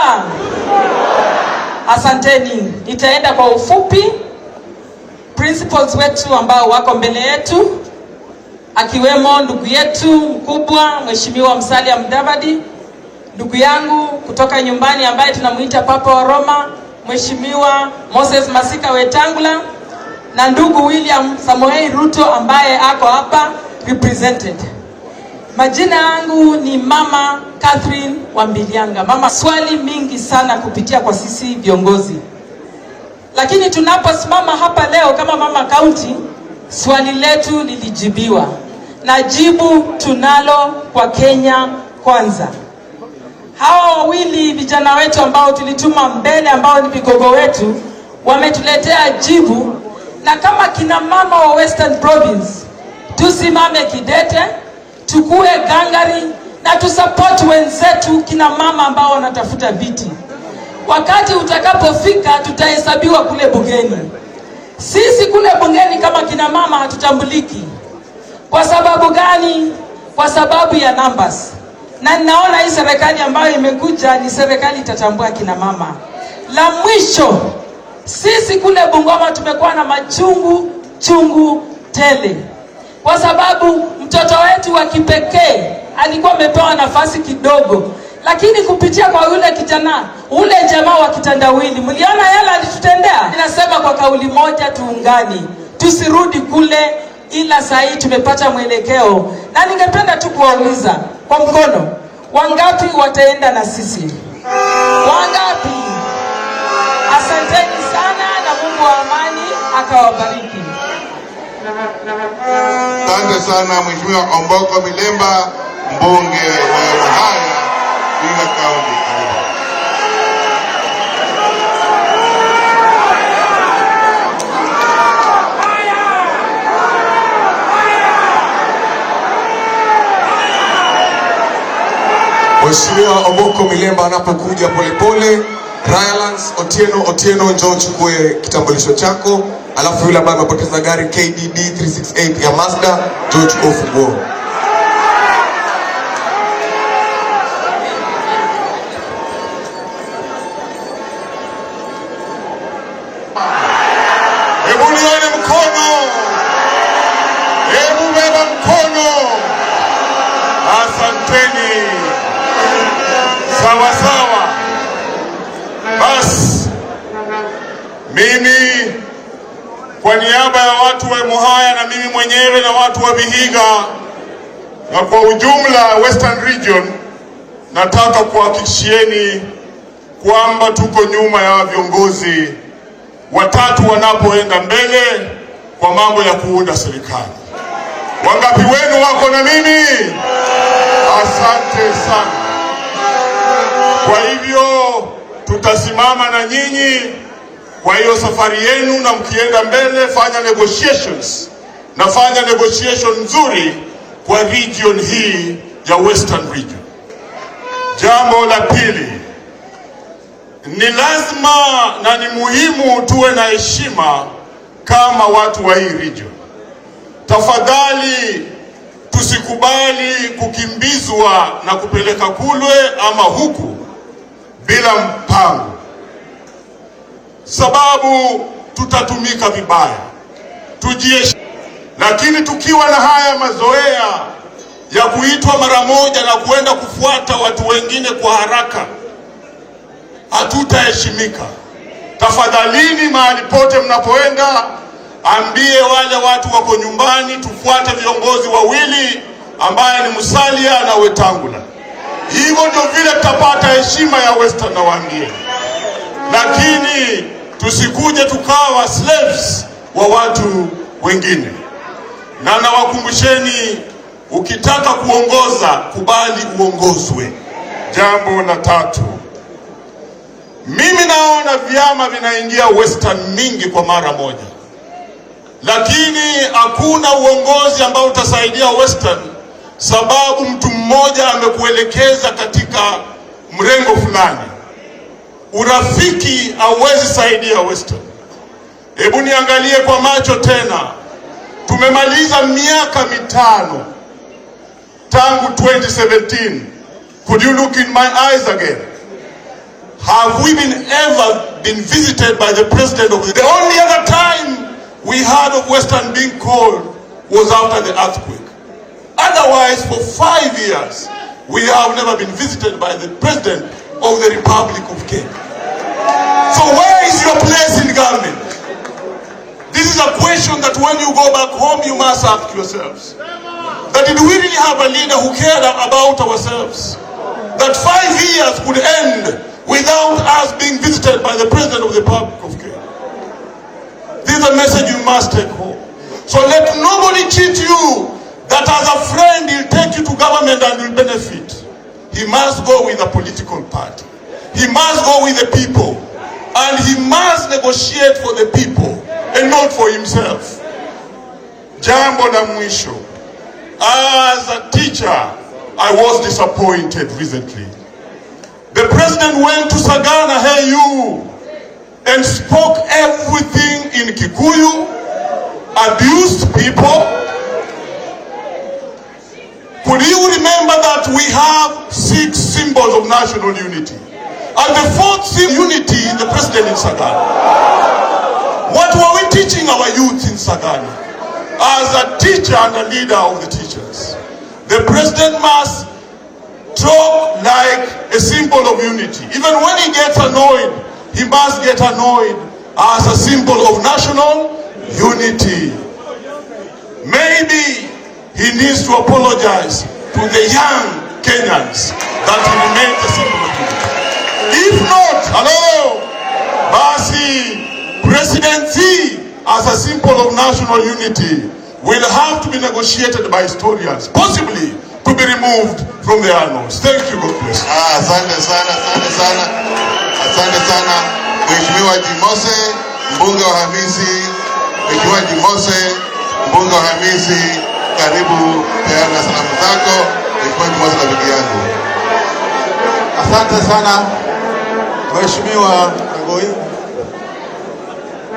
Asanteni. Nitaenda kwa ufupi. Principals wetu ambao wako mbele yetu, akiwemo ndugu yetu mkubwa Mheshimiwa Musalia Mudavadi, ndugu yangu kutoka nyumbani ambaye tunamuita Papa wa Roma, Mheshimiwa Moses Masika Wetangula, na ndugu William Samoei Ruto ambaye ako hapa represented. Majina yangu ni Mama Catherine Wambilianga. Mama, swali mingi sana kupitia kwa sisi viongozi. Lakini tunaposimama hapa leo kama mama county, swali letu lilijibiwa. Na jibu tunalo kwa Kenya kwanza. Hawa wawili vijana wetu ambao tulituma mbele, ambao ni vigogo wetu, wametuletea jibu. Na kama kina mama wa Western Province, tusimame kidete, tukue gangari na tusupport wenzetu kina mama ambao wanatafuta viti. Wakati utakapofika tutahesabiwa kule bungeni. Sisi kule bungeni kama kina mama hatutambuliki. Kwa sababu gani? Kwa sababu ya numbers. Na ninaona hii serikali ambayo imekuja ni serikali itatambua kina mama. La mwisho, sisi kule Bungoma tumekuwa na chungu tele. Kwa sababu mtoto wetu wa kipekee alikuwa amepewa nafasi kidogo. Lakini kupitia kwa yule kijana, ule jamaa wa kitandawili, mliona yale alitutendea? Ninasema kwa kauli moja, tuungane. Tusirudi kule, ila saa hii tumepata mwelekeo. Na ningependa tu kuwauliza kwa mkono, wangapi wataenda na sisi? Wangapi? Asanteni sana na Mungu wa amani akawabariki. Asante sana Mheshimiwa Omboko Milemba, mbunge wa Buhaya, Vihiga County. Mheshimiwa Omboko Milemba anapokuja polepole, Rylands Otieno, njoo uchukue kitambulisho chako. Alafu yule ambaye amepoteza gari KDD 368 ya Mazda, njoo uchukue ufunguo. Hebu nione mkono. Hebu beba mkono. Asanteni. Sawa sawa. Bas, mimi kwa niaba ya watu wa Buhaya na mimi mwenyewe na watu wa Vihiga na kwa ujumla Western Region, nataka kuhakikishieni kwamba tuko nyuma ya viongozi watatu wanapoenda mbele kwa mambo ya kuunda serikali. Wangapi wenu wako na mimi? Asante sana. Kwa hivyo tutasimama na nyinyi kwa hiyo safari yenu, na mkienda mbele fanya negotiations, na fanya negotiation nzuri kwa region hii ya Western Region. Jambo la pili, ni lazima na ni muhimu tuwe na heshima kama watu wa hii region. Tafadhali tusikubali kukimbizwa na kupeleka kule ama huku bila mpango, sababu tutatumika vibaya. Tujiheshimu. Lakini tukiwa na haya mazoea ya kuitwa mara moja na kuenda kufuata watu wengine kwa haraka, hatutaheshimika. Tafadhalini, mahali pote mnapoenda, ambie wale watu wako nyumbani tufuate viongozi wawili ambaye ni Musalia na Wetangula. Hivyo ndio vile tutapata heshima ya Western, na waambie. Lakini tusikuje tukawa slaves wa watu wengine. Na nawakumbusheni, ukitaka kuongoza kubali uongozwe. Jambo la tatu, mimi naona vyama vinaingia Western mingi kwa mara moja, lakini hakuna uongozi ambao utasaidia Western, sababu mtu mmoja amekuelekeza katika mrengo fulani. urafiki hauwezi saidia Western. Hebu niangalie kwa macho tena. Tumemaliza miaka 5 tangu 2017. Could you look in my eyes again? Have we ever been visited by the president of the only other time we heard of Western being called was after the earthquake. Otherwise, for 5 years, we have never been visited by the president of the Republic of Kenya. So where is your place in government? This is a question that when you go back home, you must ask yourselves. That did we really have a leader who cared about ourselves? That 5 years could end without us being visited by the president of the Republic of Kenya. This is a message you must take home. So let nobody cheat you that as a friend he'll take you to government and will benefit. He must go with a political party. He must go with the people. And he must negotiate for the people and not for himself. Jambo la mwisho. As a teacher, I was disappointed recently. The president went to Sagana, HU, and spoke everything in Kikuyu, abused people. Could you remember that we have 6 symbols of national unity? And the 4th symbol unity is the president in Sagana. What were we teaching our youth in Sagana? As a teacher and a leader of the teachers, the president must talk like a symbol of unity. Even when he gets annoyed, he must get annoyed as a symbol of national unity. Maybe he needs to apologize to the young Kenyans that he remains a symbol of unity. If not, Basi, presidency as a symbol of national unity will have to be negotiated by historians, possibly to be removed from the annals. Thank you, God bless. Asante sana. Mheshimiwa Jimose, mbunge wa Hamisi. Mheshimiwa Jimose, mbunge wa Hamisi, karibu peana salamu zako. Mheshimiwa Jimose, rafiki yangu. Asante sana Mheshimiwa Agoi.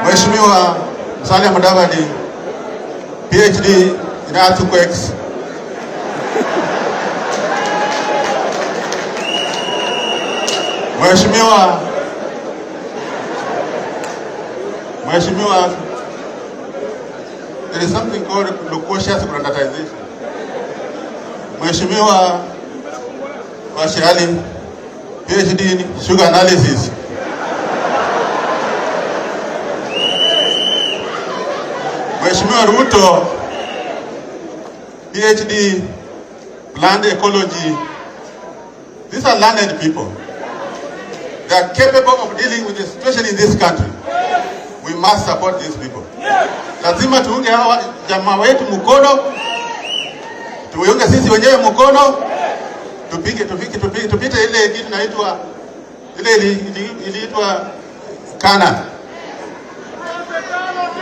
Mheshimiwa Musalia Mudavadi, PhD in earthquakes. Mheshimiwa, there is something called loquacious grandatization. Mheshimiwa Washirali, PhD in sugar analysis. Mheshimiwa Ruto, PhD plant ecology. These are learned people. They are capable of dealing with the situation in this country. We must support these people. Lazima tuunge hawa jamaa wetu mkono. Tuunge sisi wenyewe mkono. Tupite ile kitu inaitwa iliitwa Kana.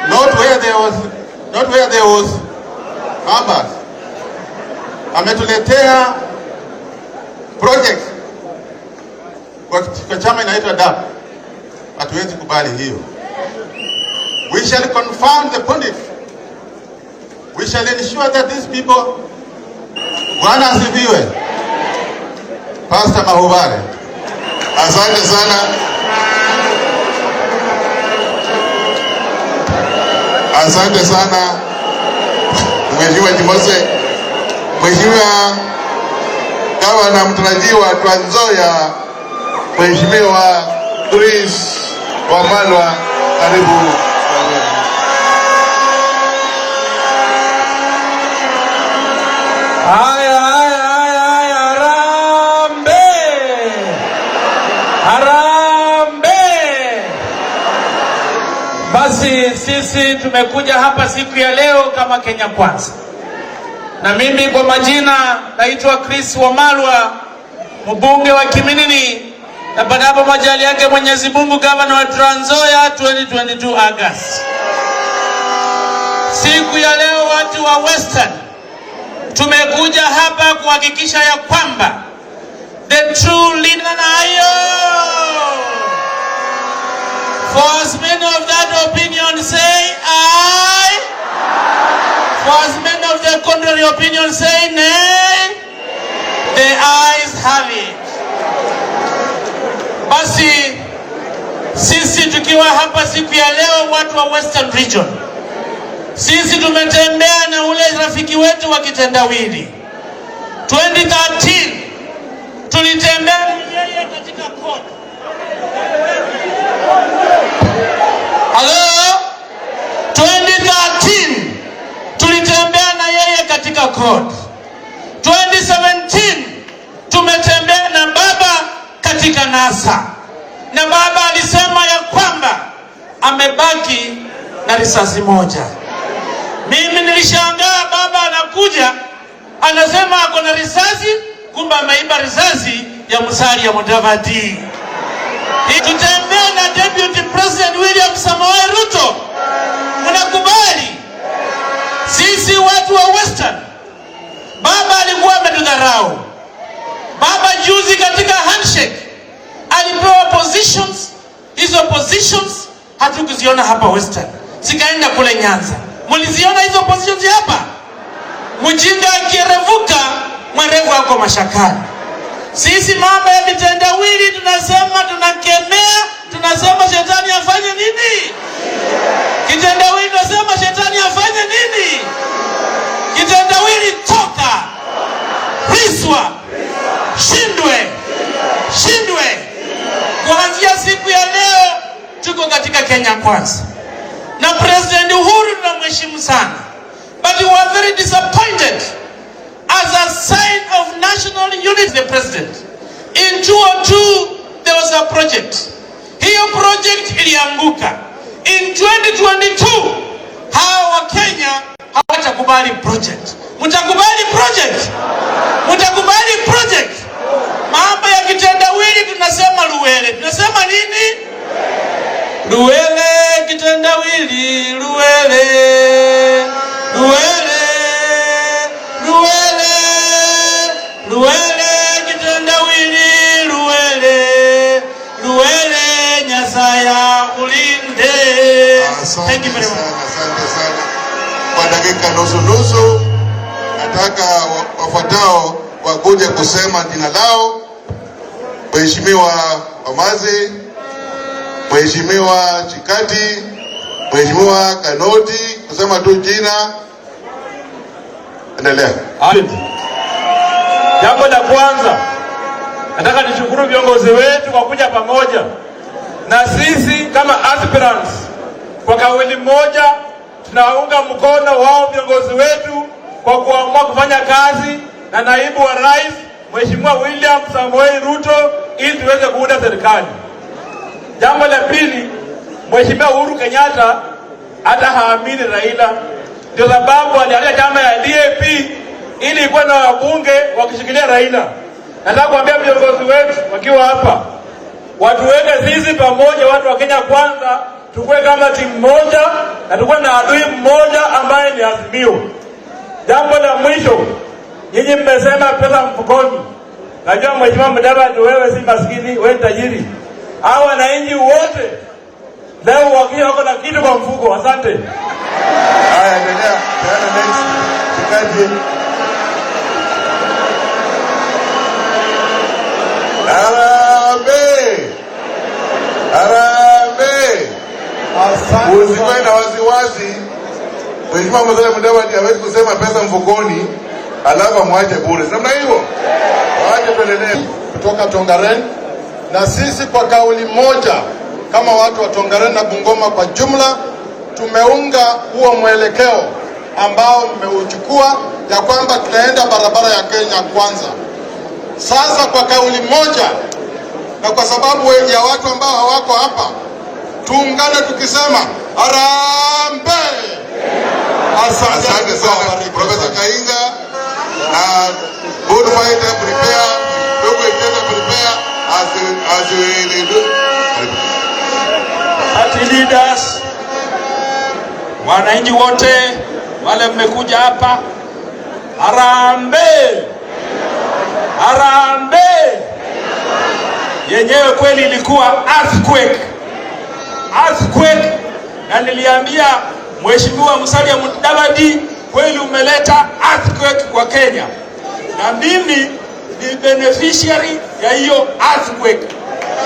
Not where there was numbers. Ametuletea project kwa chama inaitwa DAP. Hatuwezi kubali hiyo. We shall confirm the pundits. We shall ensure that these people, Bwana asifiwe. Pastor Mahubare. Asante sana. Asante sana Mheshimiwa Jimose. Mheshimiwa Gavana mtarajiwa Trans Nzoia, Mheshimiwa Chris Wamalwa, karibu. Haya, Harambe. Basi sisi tumekuja hapa siku ya leo kama Kenya Kwanza. Na mimi kwa majina naitwa Chris Wamalwa, mbunge wa Kiminini, na panapo majali yake Mwenyezi Mungu gavana wa Trans Nzoia 2022 August. Siku ya leo watu wa Western tumekuja hapa kuhakikisha ya kwamba the true leader na that opinion say aye. For as many of the contrary opinion say nay. The ayes have it. Basi sisi tukiwa hapa siku ya leo, watu wa Western Region, sisi tumetembea na ule rafiki wetu wa kitendawili. 2013 tulitembea yeye katika court. Hello? 2013 tulitembea na yeye katika court. 2017 tumetembea na baba katika NASA. Na baba alisema ya kwamba amebaki na risasi moja. Mimi nilishangaa, baba anakuja anasema ako na risasi, kumbe ameiba risasi ya Musalia Mudavadi. Tutembea na Deputy President William Samoei Ruto. Mnakubali? Sisi watu wa Western, baba alikuwa ametudharau. Baba juzi katika handshake alipewa positions. Hizo positions hatukuziona hapa Western. Sikaenda kule Nyanza. Muliziona hizo positions hapa? Mjinga akirevuka, mwerevu wako mashakani. Sisi mambo ya kitendawili tunasema, tunakemea, tunasema shetani afanye nini? Kitendawili tunasema shetani afanye nini? Kitendawili toka. Riswa. Shindwe. Shindwe. Kuanzia siku ya leo tuko katika Kenya Kwanza. Na President Uhuru tunamheshimu sana. But we are very disappointed. As a sign of national unity, the president. In 2002 there was a project. Hiyo project ilianguka. In 2022 hawa wa Kenya hawatakubali project. Mtakubali project? Mtakubali project? Mambo ya kitendawili tunasema Luwele. Tunasema nini? Luwele kitendawili, Luwele. Luwele. Luwele. Luwele kitendawili, Luwele. Luwele nyasaya ulinde. Thank you very much. Asante sana. Kwa dakika nusu nataka wafuatao wakuje kusema jina lao. Mheshimiwa Wamazi, Mheshimiwa Chikati, Mheshimiwa Kanoti, kusema tu jina. Endelea. Jambo la kwanza, nataka nishukuru viongozi wetu kwa kuja pamoja na sisi kama aspirants. Kwa kauli moja tunaunga mkono wao viongozi wetu kwa kuamua kufanya kazi na naibu wa rais Mheshimiwa William Samoei Ruto ili tuweze kuunda serikali. Jambo la pili, Mheshimiwa Uhuru Kenyatta hata haamini Raila. Ndio sababu alianza chama ya DAP ili ikuwe na wabunge wakishikilia Raila. Nataka kuambia viongozi wetu wakiwa hapa, watuweke sisi pamoja, watu wa Kenya Kwanza, tukue kama timu moja na tukue na adui mmoja ambaye ni Azimio. Jambo la mwisho, nyinyi mmesema pesa mfukoni. Najua Mheshimiwa Mudavadi wewe si maskini, wewe tajiri. Hawa wananchi wote leo wakiwa wako na kitu kwa mfuko. Asante. Haya, endelea. Tena next. Chikaji. Harambee. Harambee. Usiwe na wasiwasi. Mheshimiwa Mudavadi hawezi kusema pesa mfukoni alafu amwache bure. Namna hiyo. Waache tuendelee. Kutoka Tongaren, na sisi kwa kauli moja kama watu wa Tongaren na Bungoma kwa jumla tumeunga huo mwelekeo ambao mmeuchukua ya kwamba tunaenda barabara ya Kenya Kwanza. Sasa kwa kauli moja na kwa sababu wengi ya watu ambao hawako hapa, tuungane tukisema harambee. Asante sana Professor Kainga. Good fighter prepare, look at prepare as we do. Party leaders, wananchi wote wale mmekuja hapa, harambee. Harambee. Yenyewe kweli ilikuwa earthquake na niliambia Mheshimiwa Musalia Mudavadi, kweli umeleta earthquake kwa Kenya, na mimi ni beneficiary ya hiyo earthquake.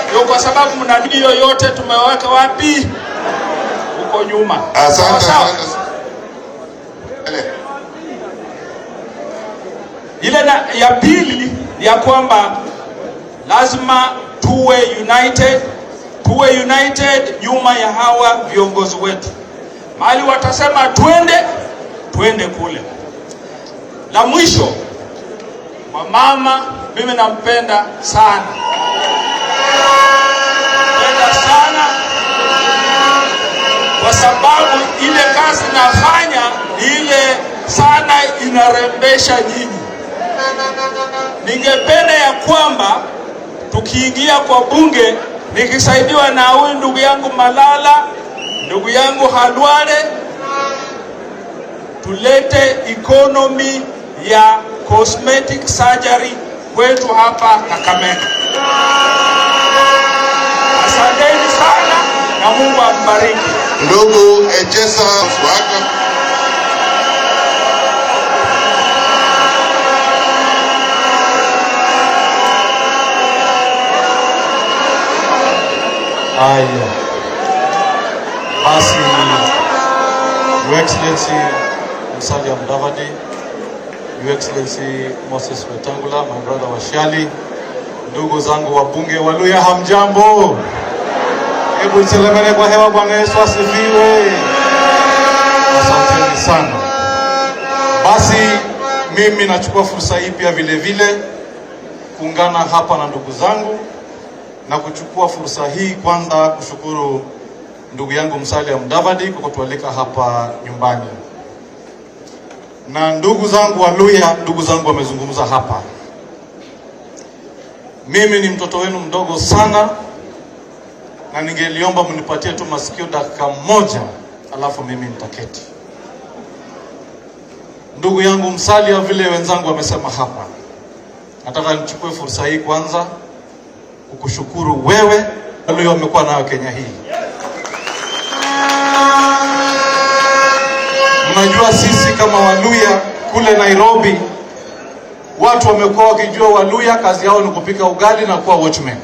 Ndio kwa sababu mnadili yoyote tumeweka wapi? Huko nyuma. Asante sana. Ile na ya pili ya kwamba lazima tuwe united nyuma ya hawa viongozi wetu. Mahali watasema twende kule. La mwisho, mama mimi nampenda sana. Kwa sababu ile kazi nafanya ile sana inarembesha nyinyi. Ningependa ya kwamba tukiingia kwa bunge nikisaidiwa na huyu ndugu yangu Malala, ndugu yangu Halwale, tulete economy ya cosmetic surgery kwetu hapa Kakamega. Asanteni sana na Mungu ambariki. Ndugu Ejesa Swaka. Haya, basi Your Excellency Musalia Mudavadi, Your Excellency Moses Wetangula, my brother Washiali, ndugu zangu wabunge wa Luhya, hamjambo? Hebu niselemene kwa hewa. Bwana Yesu asifiwe. Asanteni sana. Basi mimi nachukua fursa hii pia vile vile kuungana hapa na ndugu zangu na kuchukua fursa hii kwanza kushukuru ndugu yangu Musalia Mudavadi kwa kutualika hapa nyumbani. Na ndugu zangu wa Luhya, ndugu zangu wamezungumza hapa. Mimi ni mtoto wenu mdogo sana, na ningeliomba mnipatie tu masikio dakika moja, alafu mimi nitaketi. Ndugu yangu Musalia, vile wenzangu wamesema hapa, nataka nichukue fursa hii kwanza kukushukuru wewe Luhya umekuwa nayo Kenya hii. Mnajua sisi kama Waluhya kule Nairobi, watu wamekuwa wakijua Waluhya kazi yao ni kupika ugali na kuwa watchman.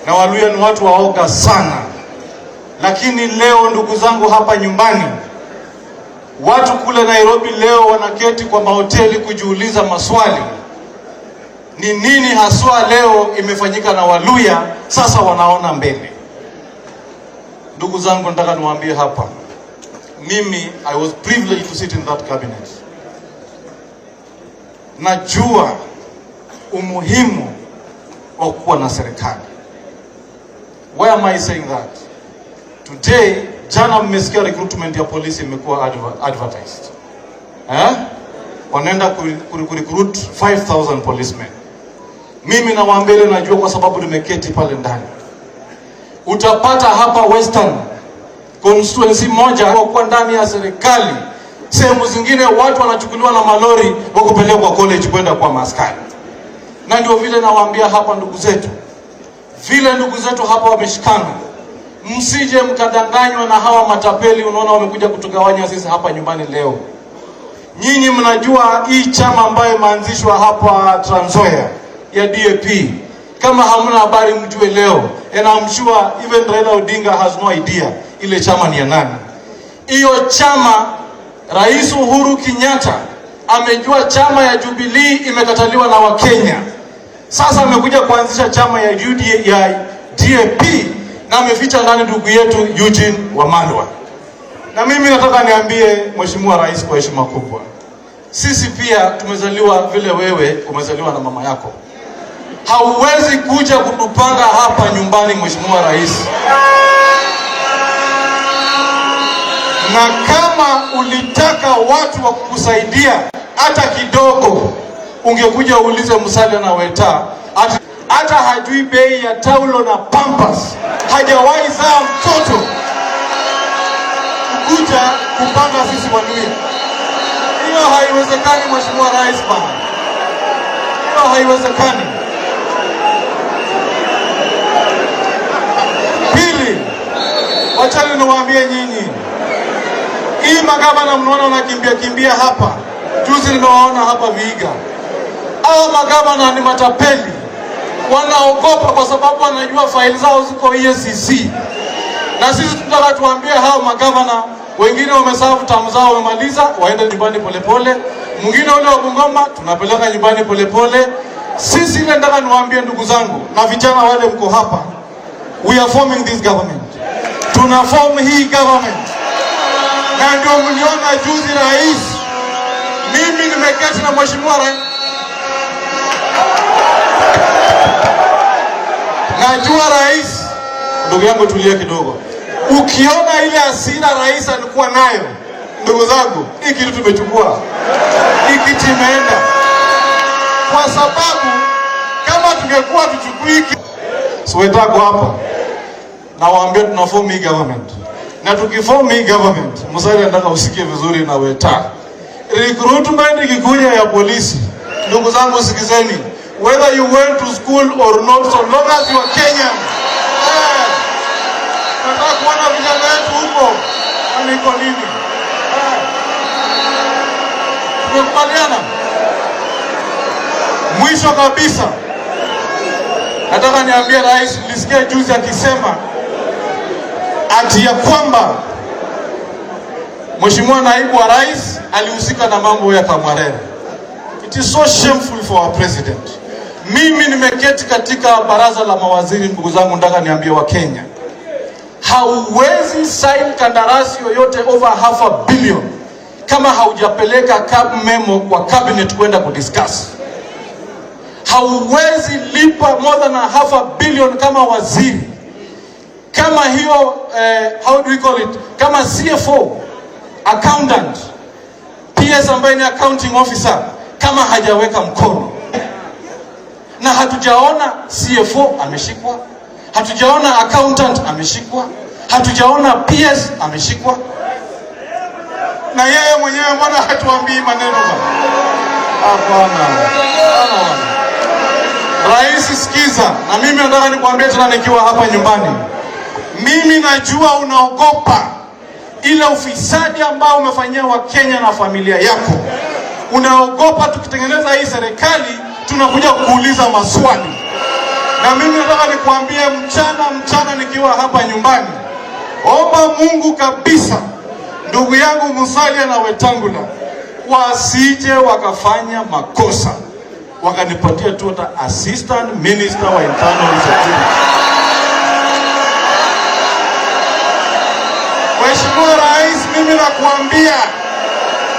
Na Waluhya ni watu waoga sana. Lakini leo ndugu zangu hapa nyumbani, watu kule Nairobi leo wanaketi kwa mahoteli kujiuliza maswali. Ni nini haswa leo imefanyika na Waluhya, sasa wanaona mbele. Ndugu zangu, nataka niwaambie hapa, mimi I was privileged to sit in that cabinet. Najua umuhimu wa kuwa na serikali. Why am I saying that? Today, jana mmesikia recruitment ya polisi imekuwa advertised. Wanaenda kurecruit 5,000 policemen. Mimi na waambele najua kwa sababu nimeketi pale ndani. Utapata hapa Western constituency moja kwa ndani ya serikali. Sehemu zingine watu wanachukuliwa na malori wa kupelekwa college kwenda kwa maaskari. Na ndio vile nawaambia hapa ndugu zetu, vile ndugu zetu hapa wameshikana, msije mkadanganywa na hawa matapeli. Unaona wamekuja kutugawanya sisi hapa nyumbani leo. Nyinyi mnajua hii chama ambayo imeanzishwa hapa Trans Nzoia ya DAP. Kama hamna habari mjue leo. And I'm sure even Raila Odinga has no idea ile chama ni ya nani. Hiyo chama Rais Uhuru Kenyatta amejua chama ya Jubilee imekataliwa na Wakenya. Sasa amekuja kuanzisha chama ya DAP na ameficha ndani ndugu yetu Eugene Wamalwa. Na mimi nataka niambie Mheshimiwa Rais kwa heshima kubwa, sisi pia tumezaliwa vile wewe umezaliwa na mama yako. Hauwezi kuja kutupanga hapa nyumbani Mheshimiwa Rais. Na kama ulitaka watu wa kukusaidia hata kidogo, ungekuja uulize Musalia na Weta. Hata hajui bei ya taulo na pampers. Hajawahi zaa mtoto. Kuja kupanga sisi Waluhya. Hiyo haiwezekani Mheshimiwa Rais bana. Hiyo haiwezekani. Wachani niwaambie nyinyi, hii magavana mnaona wanakimbia hapa, juzi nimewaona hapa Vihiga. Hao magavana ni matapeli, wanaogopa kwa sababu wanajua faili zao ziko EACC. Na sisi tunataka tuambie hao magavana, wengine wamesafu tamu zao wamemaliza, waende nyumbani polepole. Mwingine ule wa Bungoma tunapeleka nyumbani polepole. Sisi ile nataka niwaambie ndugu zangu na vijana wale mko hapa, we are forming this government. Tuna form hii government. Na ndio mliona juzi rais, mimi nimeketi na mheshimiwa rais. Najua rais, ndugu yangu tulia kidogo. Ukiona ile hasira rais alikuwa nayo, ndugu zangu, hii kitu tumechukua. Hii kitu imeenda. Kwa sababu kama tungekuwa tuchukui hiki, siwetako hapa. Na waambia tunaform hii government. Na tukiform hii government, Musalia nataka usikie vizuri na weta. Recruitment ikikuja ya polisi, ndugu zangu sikizeni. Whether you went to school or not, so long as you are Kenyan. Nataka kuona vijana wetu huko. Aniko nini? Tumekubaliana. Mwisho kabisa, nataka niambie rais, nilisikia juzi akisema ati ya kwamba mheshimiwa naibu wa rais alihusika na mambo ya Kamwarere. It is so shameful for our president. Mimi nimeketi katika baraza la mawaziri, ndugu zangu, nataka niambie wa Kenya, hauwezi sign kandarasi yoyote over $500 million kama haujapeleka memo kwa cabinet kwenda kudiscuss. Hauwezi lipa more than $500 million kama waziri, kama hiyo how do we call it, kama CFO, accountant, PS ambaye ni accounting officer, kama hajaweka mkono. Na hatujaona CFO ameshikwa, hatujaona accountant ameshikwa, hatujaona PS ameshikwa. Na yeye mwenyewe mbona hatuambii maneno bwana? Hapana. Rais, sikiza, na mimi nataka nikwambie tena nikiwa hapa nyumbani. Mimi najua unaogopa ile ufisadi ambao umefanyia wa Kenya na familia yako. Unaogopa tukitengeneza hii serikali tunakuja kuuliza maswali. Na mimi nataka nikwambie mchana nikiwa hapa nyumbani, omba Mungu kabisa ndugu yangu Musalia na Wetangula wasije wakafanya makosa wakanipatia tu hata assistant minister wa internal security. Mheshimiwa Rais, mimi nakuambia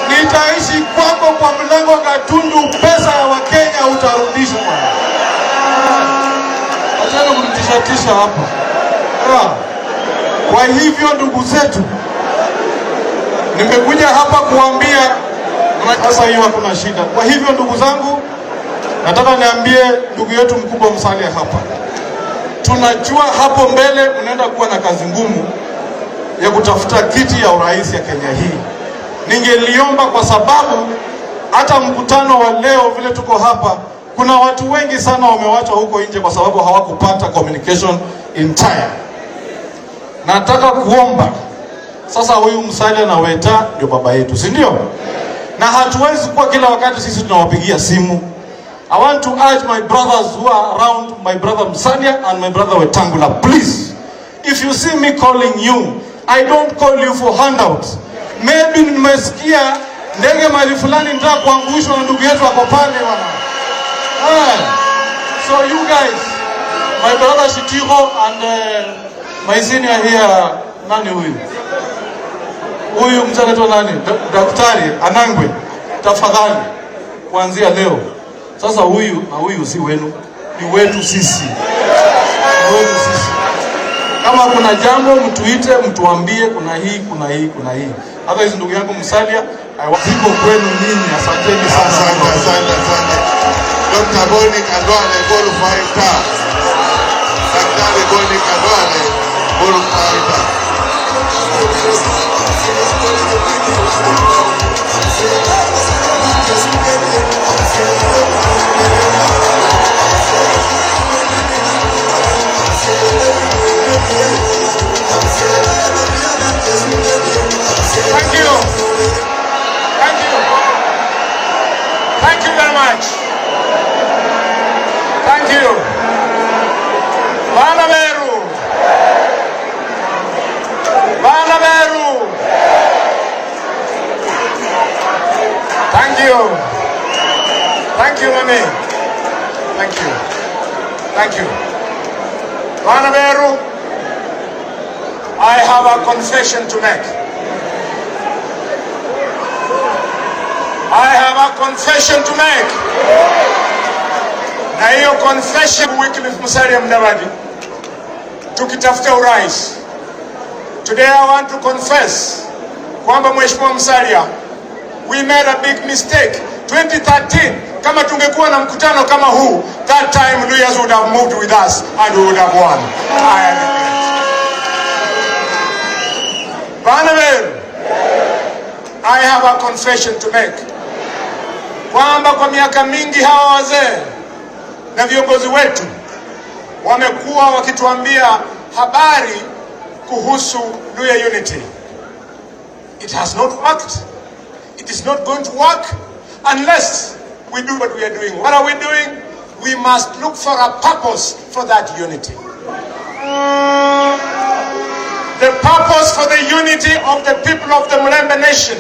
nitaishi kwako kwa mlango Gatundu, pesa ya Wakenya utarudisha bwana. Achana kunitishatisha hapa. Kwa hivyo ndugu zetu, nimekuja hapa kuambia sasa hiyo hakuna shida. Kwa hivyo ndugu zangu, nataka niambie ndugu yetu mkubwa Musalia hapa, tunajua hapo mbele unaenda kuwa na kazi ngumu ya kutafuta kiti ya urais ya Kenya hii. Ningeliomba kwa sababu hata mkutano wa leo vile tuko hapa, kuna watu wengi sana wamewachwa huko nje kwa sababu hawakupata communication in time. Nataka kuomba sasa, huyu Musalia na Weta ndio baba yetu, si ndio? Na hatuwezi kuwa kila wakati sisi tunawapigia simu. I want to urge my brothers who are around, my brother Musalia and my brother Wetangula, please, if you see me calling you, I don't call you for handouts. Maybe nimesikia ndege mali fulani nitaka kuangushwa na ndugu yetu wako pale wana. So you guys, my brother Shitiro and my senior here, nani huyu? Huyu mzee nani? Daktari Anangwe, tafadhali kuanzia leo sasa huyu na huyu si wenu, ni wetu sisi. Ni wetu sisi. Kama kuna jambo mtuite, mtuambie kuna hii, kuna hii, kuna hii. Hata hizo ndugu yangu Musalia, ziko kwenu nyinyi. Asanteni sana. Asante. Dr. Boni Kandwale, Bolu Faita. Daktari Boni Kandwale, Bolu Faita. I'm Thank you, Mami. Thank you. Thank you. Vanaveru, I have a confession to make. I have a confession to make. Na hiyo confession Wycliffe Musalia Mudavadi tukitafuta urais. Today I want to confess kwamba Mheshimiwa Musalia, we made a big mistake. 2013, kama tungekuwa na mkutano kama huu, that time Luyas would have moved with us and we would have won. I have a confession to make. Kwamba kwa miaka mingi hawa wazee na viongozi wetu wamekuwa wakituambia habari kuhusu Luya unity. It has not worked. It is not going to work unless we do what we are doing. What are we doing? We must look for a purpose for that unity. The purpose for the unity of the people of the Mulembe nation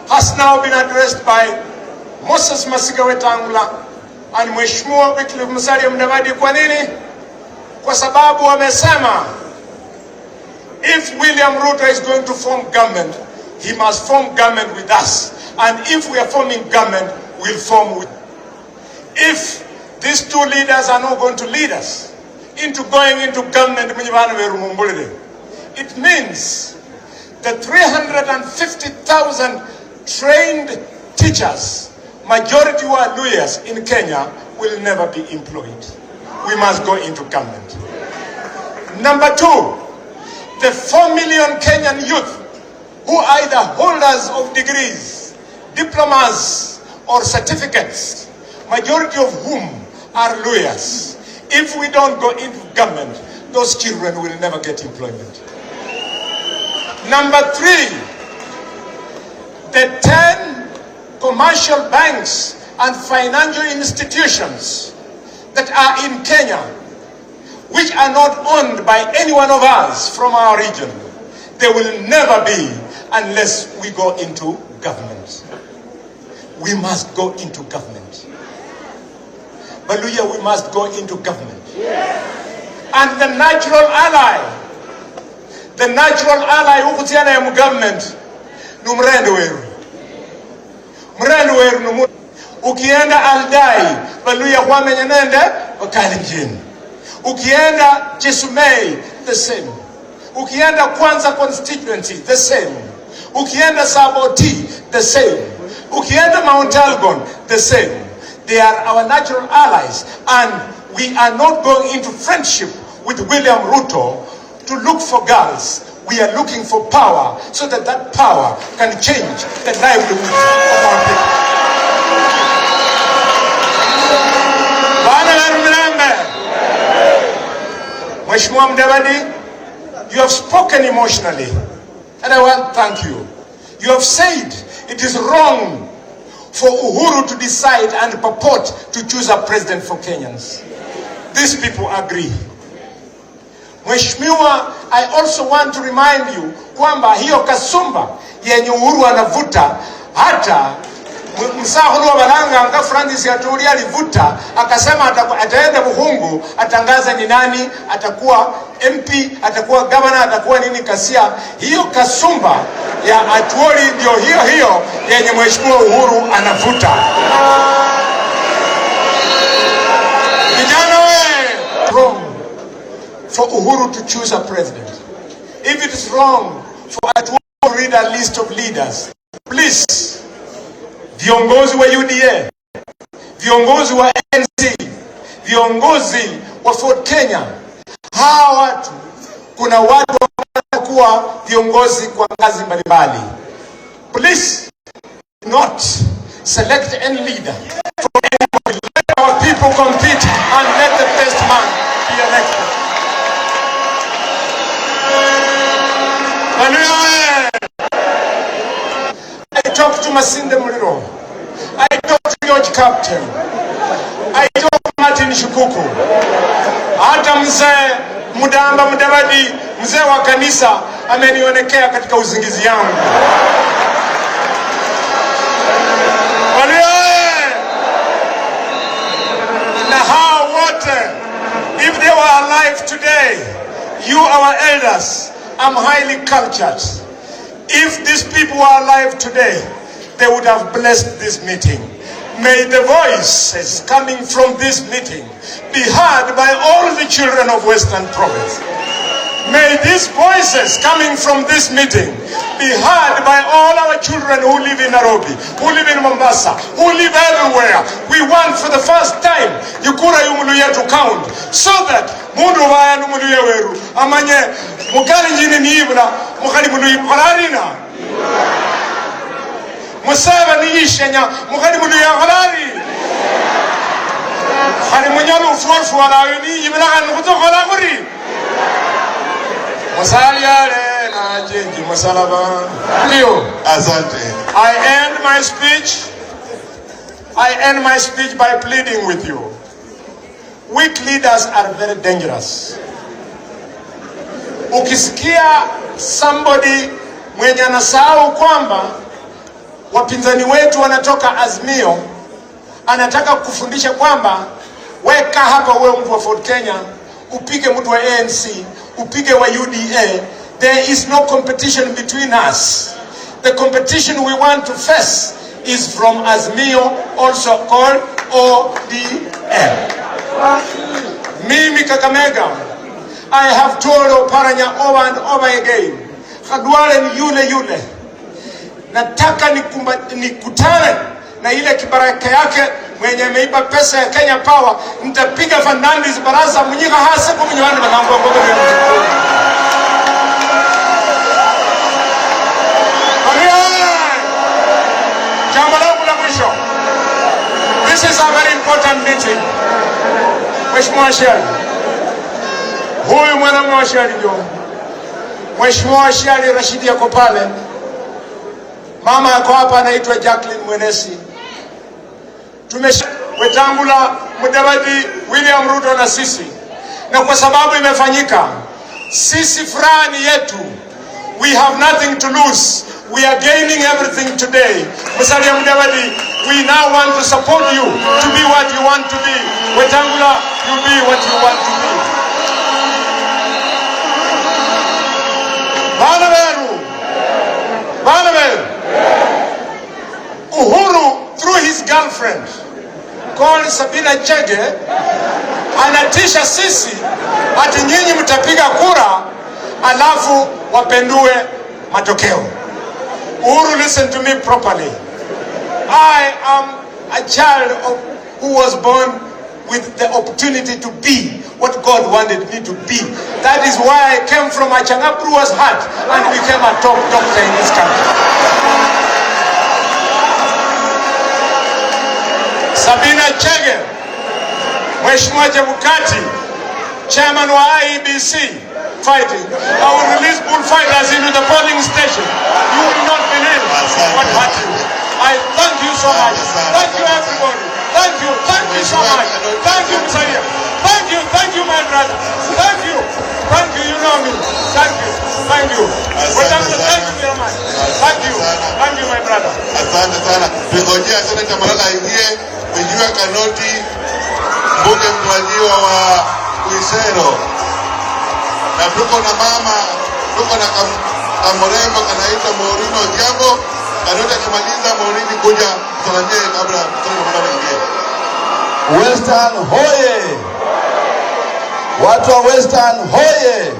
has now been addressed by Moses Masiga Wetangula and Mheshimiwa Wycliffe Musalia Mudavadi. Kwa nini? Kwa sababu wamesema if William Ruto is going to form government, he must form government with us. And if we are forming government, we'll form with. If these two leaders are not going to lead us into going into government, it means the 350,000 trained teachers, majority who are lawyers in Kenya, will never be employed. We must go into government. Number two, the 4 million Kenyan youth who are either holders of degrees, diplomas, or certificates, majority of whom are lawyers. If we don't go into government, those children will never get employment. Number three, the 10 commercial banks and financial institutions that are in Kenya, which are not owned by any one of us from our region, they will never be unless we go into government. We must go into government. Baluya, we must go into government. And the natural ally who kutiana ya government, numrendo weru. Mrendo weru numu. Ukienda Aldai, Baluya kwa menyenende, wakalinjini. Ukienda Chisumei, the same. Ukienda Kwanza constituency, the same. Ukienda Saboti, the same. Ukienda Mount Elgon, the same. They are our natural allies, and we are not going into friendship with William Ruto to look for girls. We are looking for power so that that power can change the livelihood of our people. Mheshimiwa Mudavadi, you have spoken emotionally, and I want to thank you. You have said it is wrong for Uhuru to decide and purport to choose a president for Kenyans. These people agree. Mheshimiwa, I also want to remind you kwamba hiyo kasumba yenye Uhuru anavuta, hata msahulu wa Balanga anga Francis Aturi alivuta, akasema ataenda Buhungu, atangaza ni nani atakuwa MP, atakuwa governor, atakuwa nini Kasia. Hiyo kasumba ya Aturi ndio hiyo yenye Mheshimiwa Uhuru anavuta. Vijana we, wrong for Uhuru to choose a president. If it is wrong for Aturi to read a list of leaders, please, viongozi wa UDA, viongozi wa ANC, viongozi wa Ford Kenya, hawa watu, kuna watu wanakuwa viongozi kwa ngazi mbalimbali. Please not select any leader for anybody. Let our people compete and let the best man be elected. I talked to Masinde Muliro. I talked to George Captain. I talked to Martin Shukuku. Hata mzee Mudavadi, mzee wa kanisa, amenionekea katika uzingizi yangu. alive today, you our elders, I'm highly cultured. If these people were alive today, they would have blessed this meeting. May the voices coming from this meeting be heard by all the children of Western Province. May these voices coming from this meeting be heard by all our children who live in Nairobi, who live in Mombasa, who live everywhere. We want for the first time Yukura Yumuluya to count, so that Mundu Vaya Numuluya Weru, Amanye Mukali Jini Nibna, Mukali Muluya Palarina, Musava Nishanya, Mukali Muluya Halari, Harimunyalu Forfuala, Yibna and Mutokolaguri. Asante. I end my speech by pleading with you. Weak leaders are very dangerous. Ukisikia somebody mwenye anasahau kwamba wapinzani wetu wanatoka Azimio, anataka kufundisha kwamba weka hapa wewe mtu wa Ford Kenya, upige mtu wa ANC, upige wa UDA. There is no competition between us. The competition we want to face is from Azimio, also called ODM. Mimi Kakamega, I have told Oparanya over and over again, Khadwale ni yule. Nataka nikutane na ile kibaraka yake mwenye ameiba pesa ya Kenya Power. Nitapiga Fernandes baraza mnyika hasa kwa mnywana manambo ngogo ya mkuu. Jambo langu la mwisho. This is a very important meeting. Mheshimiwa Shari. Huyu mwanamume wa Shari ndio. Mheshimiwa Shari Rashidi yako pale. Mama yako hapa anaitwa Jacqueline Mwenesi. Wetangula, Mudavadi, William Ruto na sisi. Na kwa sababu imefanyika, sisi furani yetu. We have nothing to lose. We are gaining everything today. Musalia Mudavadi, we now want to support you to be what you want to be. Wetangula, you be what you want to be. Banaveru. Uhuru, through his girlfriend, called Sabina Chege, anatisha sisi ati nyinyi mtapiga kura alafu wapendue matokeo. Uhuru, listen to me properly. I am a child who was born with the opportunity to be what God wanted me to be. That is why I came from a Changabrua's heart and became a top doctor in this country. Sabina Chege, Mheshimiwa Chebukati, chairman wa IEBC, fighting. I will release bullfighters into the polling station. You will not believe what happened. I thank you so much. Thank you everybody. Thank you so much. Thank you, Messiah. Thank you, my brother. Thank you, you know me. Thank you. Thank you very much. Thank you, my brother. Asante sana. Tungojea Senator Malala aingie, kujua kanoti mbunge mtarajiwa wa Kuisero. Na tuko na mama, tuko na kamorembo kanaitwa Maureen Odhiambo. Kanoti akimaliza Maureen kuja tusalamie kabla Senator Malala aingie. Western hoye! Watu wa Western hoye!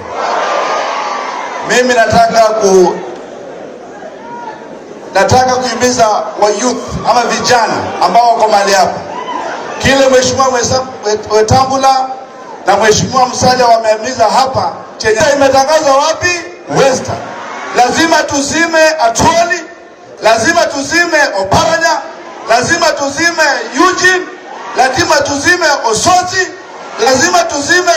Mimi nataka kuhimiza wa youth ama vijana ambao wako mahali hapa. Kile Mheshimiwa Wetangula na Mheshimiwa Musalia wamehimiza hapa, chenye imetangazwa wapi? Western. Lazima tuzime Atwoli, lazima tuzime Oparanya, lazima tuzime Eugene, lazima tuzime Osoti, lazima tuzime